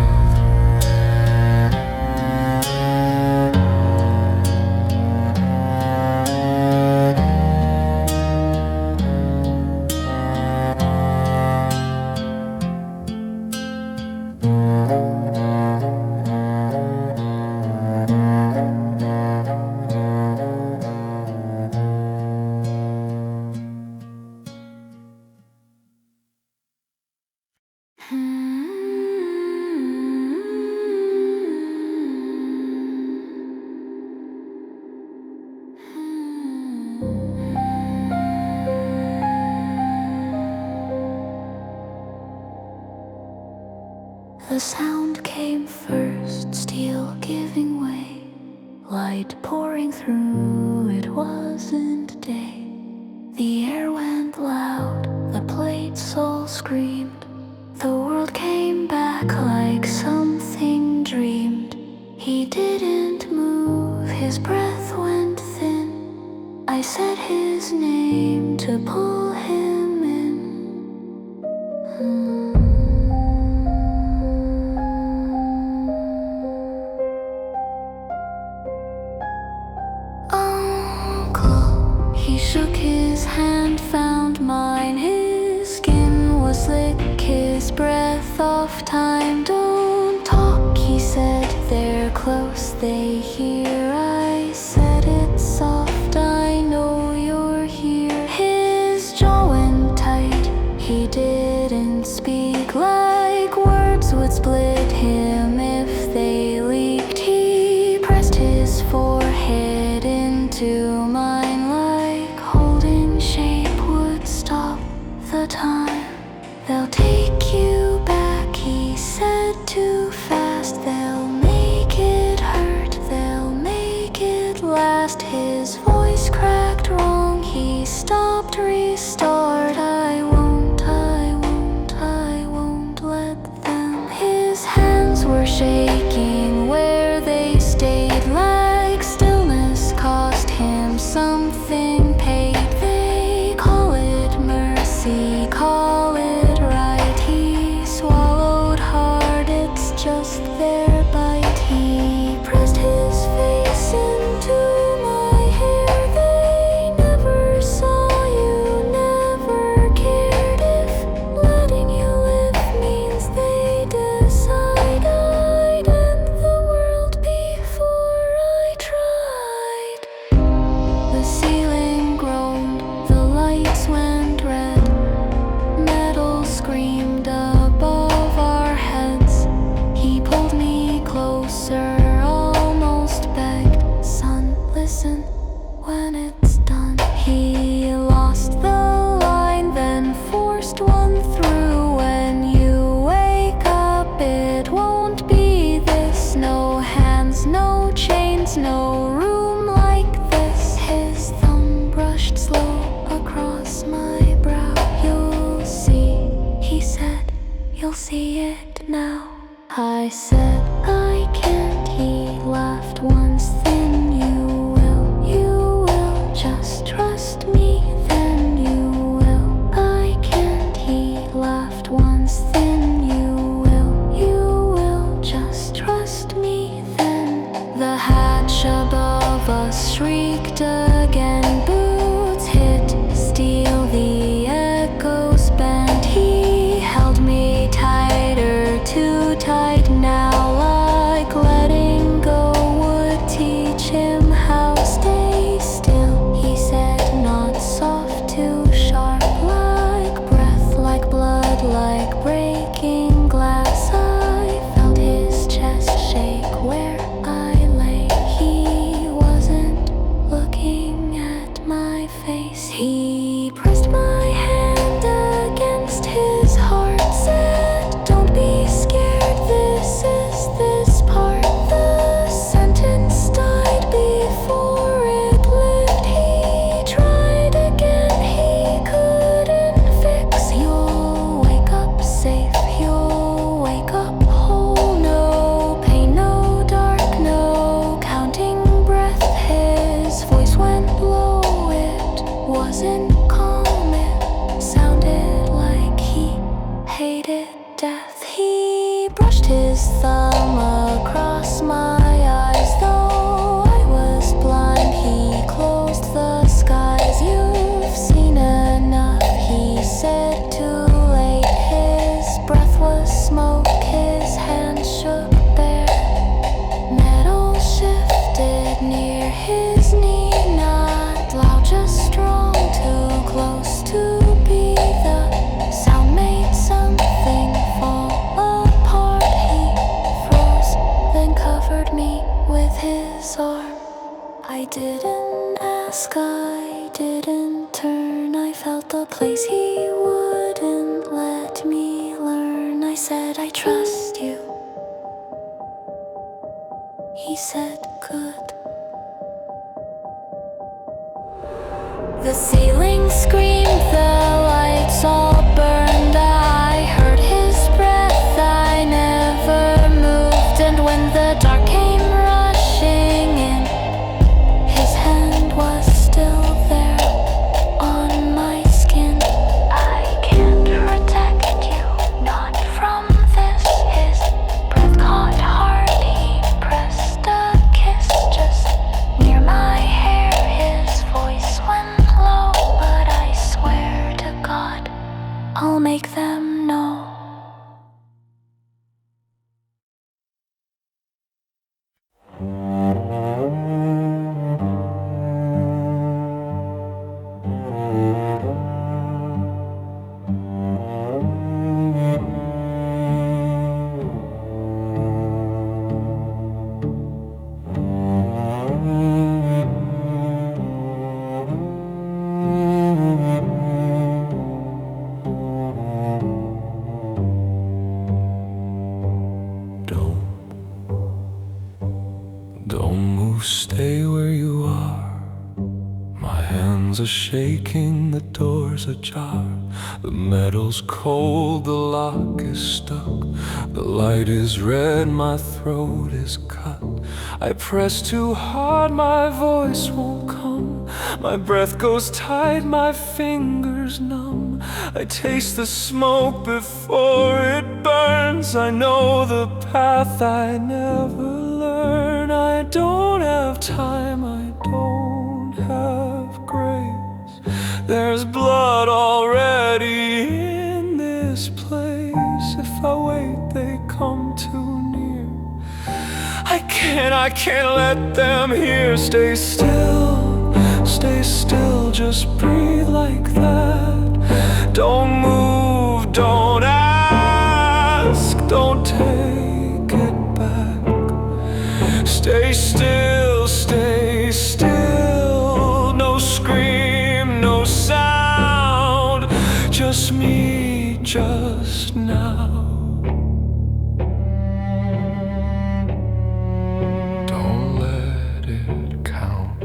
The sound came first, steel giving way, light pouring through, it wasn't day. The air went loud, the plates all screamed. The world came back like something dreamed. He didn't move, his breath went thin. I said his name to pull him in. He shook his hand, found mine. His skin was slick, his breath off time. Don't talk, he said, they're close, they hear. I said it's soft, I know you're here. His jaw went tight, he didn't speak, like words would split him if they leaked. He pressed his forehead into mine, the time. They'll take you back, he said, too fast. They'll make it hurt, they'll make it last. His voice cracked wrong, he stopped, restart. I won't let them. His hands were shaking where they stayed, like stillness cost him something paid. They call it mercy, call it right. He swallowed hard, it's just their bite. He pressed his face into my hair. They never saw you, never cared. If letting you live means they decide, I'd end the world before I tried. The ceiling groaned, the lights went red, metal screamed above our heads. He pulled me closer, almost begged, son, listen when it's done. He lost the line, then forced one through. When you wake up, it won't be this. No hands, no chains, no room like this. His thumb brushed slow across my brow. You'll see, he said, you'll see it now. I said, I can't. He laughed once, then you will just trust me, then you will. I can't. He laughed once, then you will just trust me, then. The hatch above us shrieked again, boots hit steel, the echoes bent. He held me tighter, too tight now. death. He brushed his thumb across my eyes. Though I was blind, he closed the skies. You've seen enough, he said, too late. His breath was smoke, his hands shook bare. Metal shifted near his knee, not loud, just strong, too close to be. The sound made something fall apart. He froze, then covered me with his arm. I didn't ask, I didn't turn. I felt the place he wouldn't let me learn. I said, I trust you. He said, good. The ceiling screamed, the lights all burned. I heard his breath, I never moved. And when the dark came rushing in, his hand was still there on my skin. I can't protect you, not from this. His breath caught hard, he pressed a kiss just near my hair. His voice went low, but I swear to God, I'll make them know. Don't move, stay where you are. My hands are shaking, the door's ajar. The metal's cold, the lock is stuck. The light is red, my throat is cut. I press too hard, my voice won't come. My breath goes tight, my fingers numb. I taste the smoke before it burns. I know the path I never learn. I don't have time, I don't have grace. There's blood already in this place. If I wait, they come too near. I can't let them hear. Stay still, just breathe like that. Don't move, don't ask, don't take it back. Stay still, no scream, no sound. Just me, just now. Don't let it count.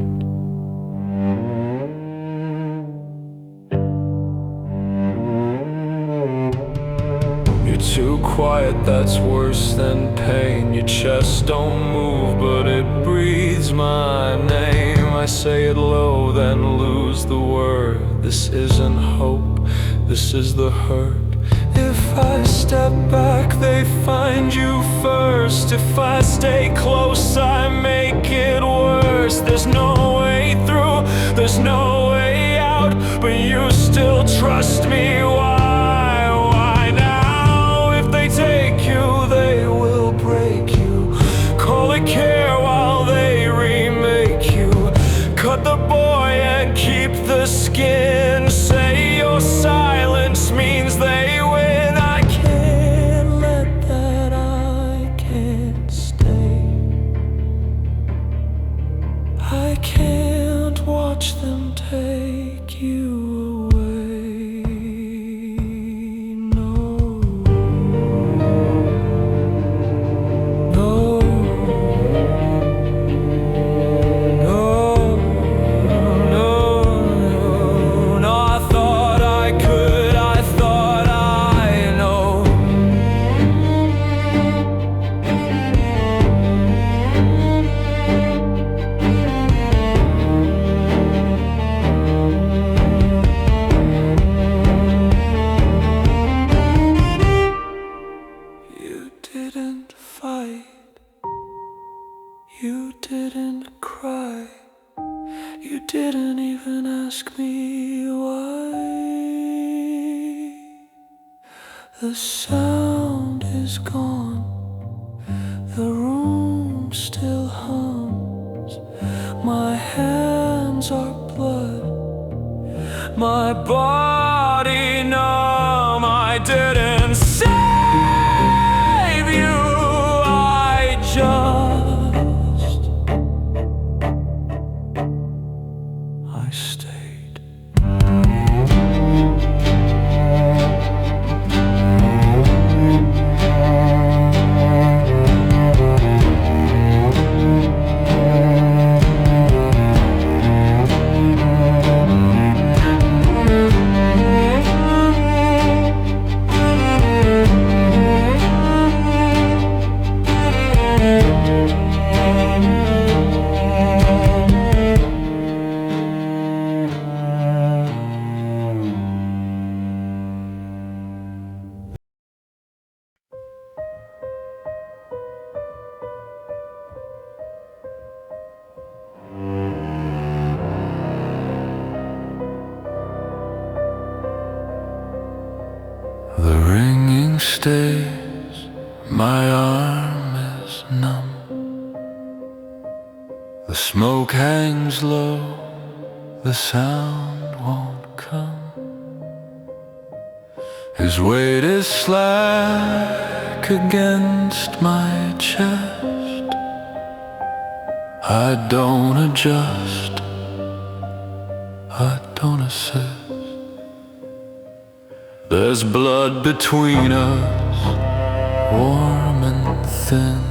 You're too quiet, that's worse than pain. Your chest don't move, but it breathes my name. I say it low, then lose the word. This isn't hope, this is the hurt. If I step back, they find you first. If I stay close, I make it worse. There's no way through, there's no way out, but you still trust me. Why now? If they take you, they will break you. Call it care while they remake you. Cut the boy and keep the skin. Say your silence means they win. I can't let that, I can't stay. I can't watch them take you away. The sound is gone, the room still hums. My hands are blood, my body numb. I didn't save you, I stayed. The ringing stays, my arm is numb. The smoke hangs low, the sound won't come. His weight is slack against my chest. I don't adjust, I don't assist. There's blood between us, warm and thin.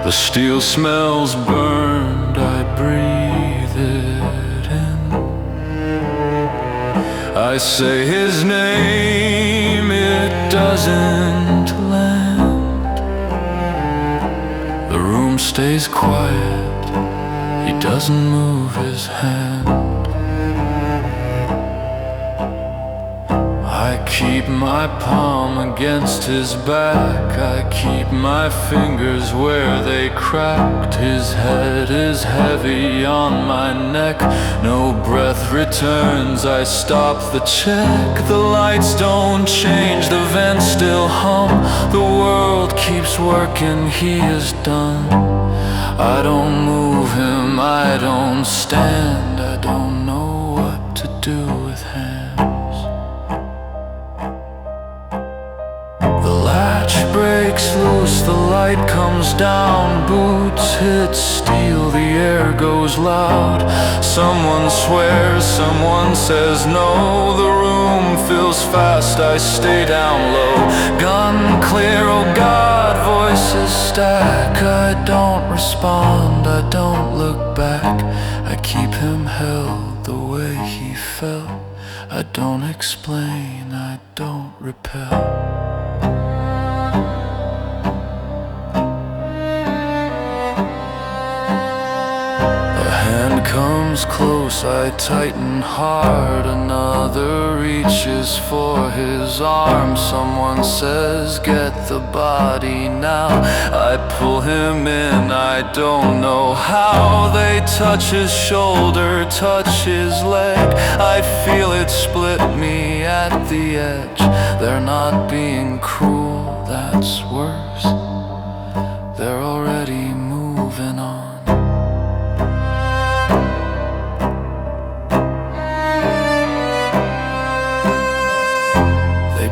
The steel smells burned, I breathe it in. I say his name, it doesn't land. The room stays quiet, he doesn't move his hand. I keep my palm against his back, I keep my fingers where they cracked. His head is heavy on my neck, no breath returns, I stop the check. The lights don't change, the vents still hum. The world keeps working, he is done. I don't move him, I don't stand, I don't know what to do with hands. Breaks loose, the light comes down. Boots hit steel, the air goes loud. Someone swears, someone says no. The room fills fast, I stay down low. Gun clear, oh God, voices stack. I don't respond, I don't look back. I keep him held the way he felt. I don't explain, I don't repel. Comes close, I tighten hard. Another reaches for his arm. Someone says, get the body now. I pull him in, I don't know how. They touch his shoulder, touch his leg. I feel it split me at the edge. They're not being cruel, that's worse. They're already moving on.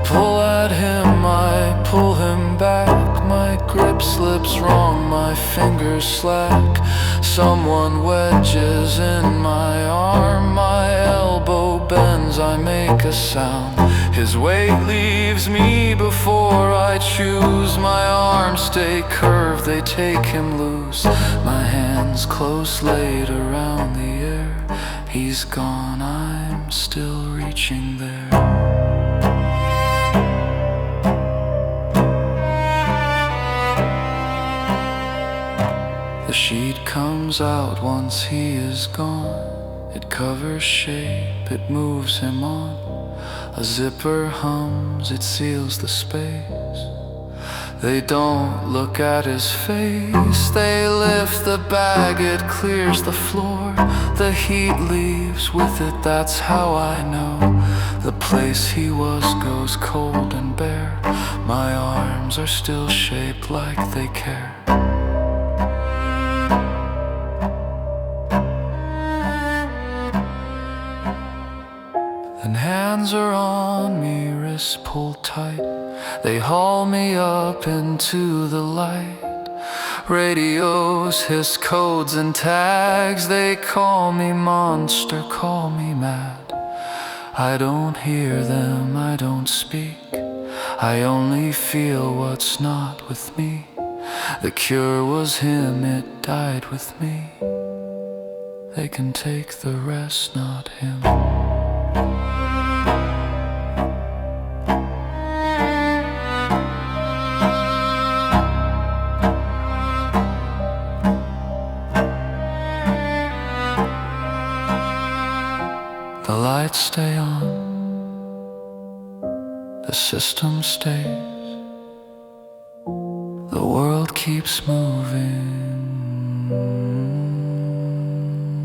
Pull at him, I pull him back. My grip slips wrong, my fingers slack. Someone wedges in my arm. My elbow bends, I make a sound. His weight leaves me before I choose. My arms stay curved, they take him loose. My hands close laid around the air. He's gone, I'm still reaching there. The sheet comes out once he is gone. It covers shape, it moves him on. A zipper hums, it seals the space. They don't look at his face. They lift the bag, it clears the floor. The heat leaves with it, that's how I know. The place he was goes cold and bare. My arms are still shaped like they care. And hands are on me, wrists pulled tight. They haul me up into the light. Radios hiss codes and tags. They call me monster, call me mad. I don't hear them, I don't speak. I only feel what's not with me. The cure was him, it died with me. They can take the rest, not him. The lights stay on, the system stays, the world keeps moving.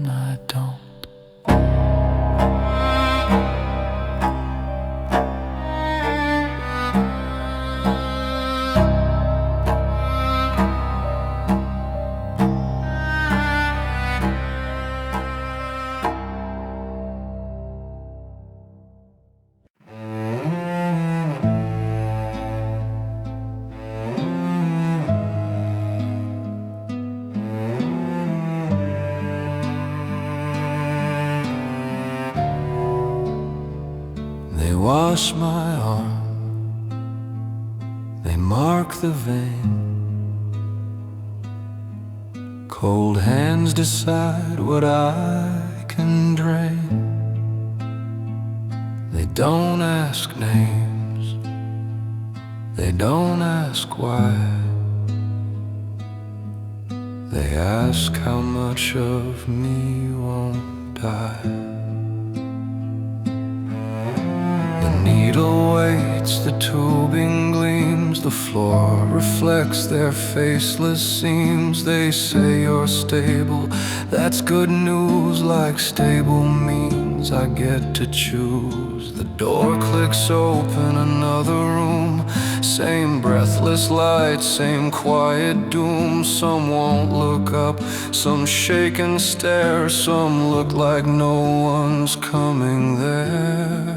I don't. They wash my arm, they mark the vein. Cold hands decide what I can drain. They don't ask names, they don't ask why. They ask how much of me won't die. The needle waits, the tubing gleams, the floor reflects their faceless seams. They say you're stable, that's good news. Like stable means I get to choose. The door clicks open, another room. Same breathless light, same quiet doom. Some won't look up, some shake and stare. Some look like no one's coming there.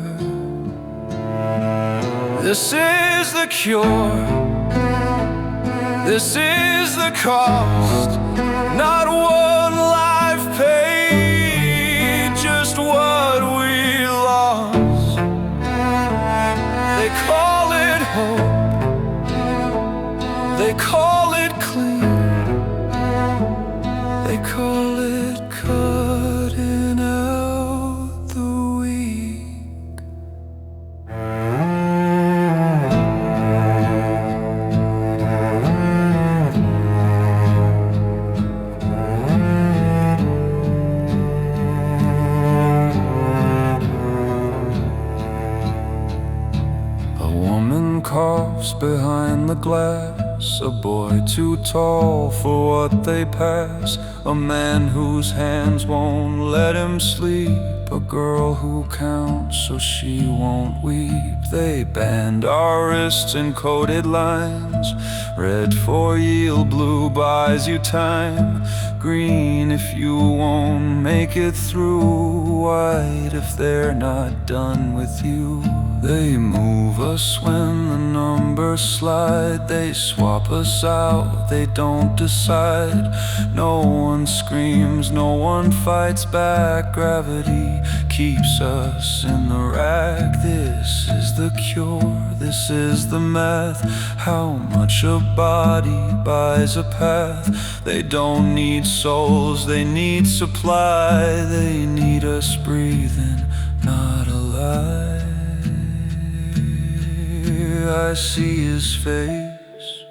This is the cure, this is the cost. Not one life paid, just what we lost. They call it hope, they call it clean, they call it cutting out the weak. Coughs behind the glass, a boy too tall for what they pass, a man whose hands won't let him sleep, a girl who counts so she won't weep. They band our wrists in coded lines, red for yield, blue buys you time, green if you won't make it through, white if they're not done with you. They move us when the numbers slide, they swap us out, they don't decide. No one screams, no one fights back. Gravity keeps us in the rack. This is the cure, this is the math. How much a body buys a path. They don't need souls, they need supply. They need us breathing, not alive. I see his face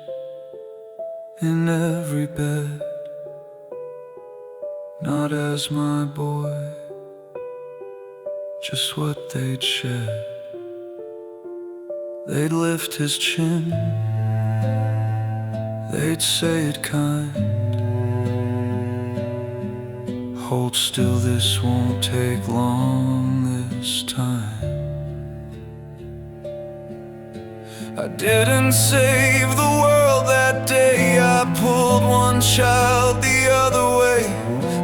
in every bed, not as my boy, just what they'd shed. They'd lift his chin, they'd say it kind. Hold still, this won't take long this time. I didn't save the world that day. I pulled one child the other way,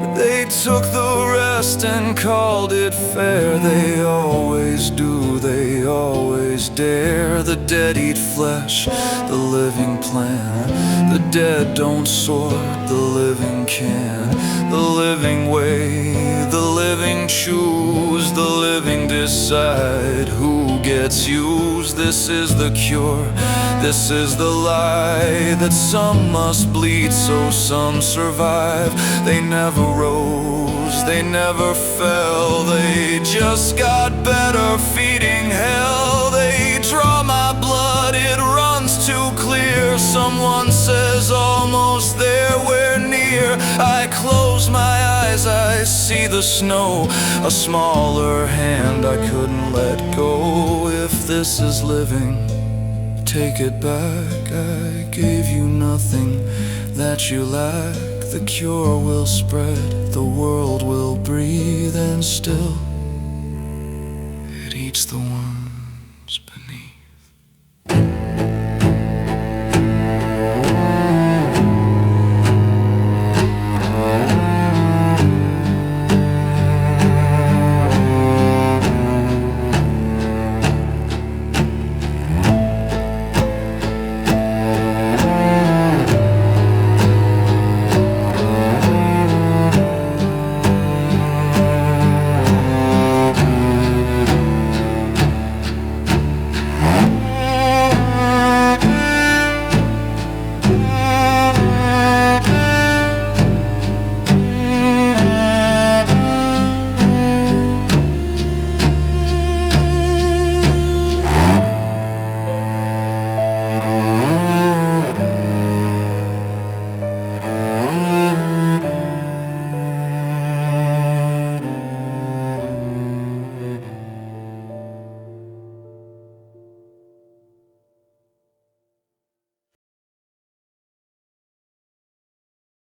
but they took the rest and called it fair. They always do, they always dare. The dead eat flesh, the living plan. The dead don't sort, the living can. The living weigh, the living choose. The living decide who gets used. This is the cure, this is the lie, that some must bleed so some survive. They never rose, they never fell, they just got better feeding hell. They draw my blood, it runs too clear. Someone says almost there, we're near. I close my eyes, I see the snow. A smaller hand I couldn't let go. If this is living, take it back. I gave you nothing that you lack. The cure will spread, the world will breathe, and still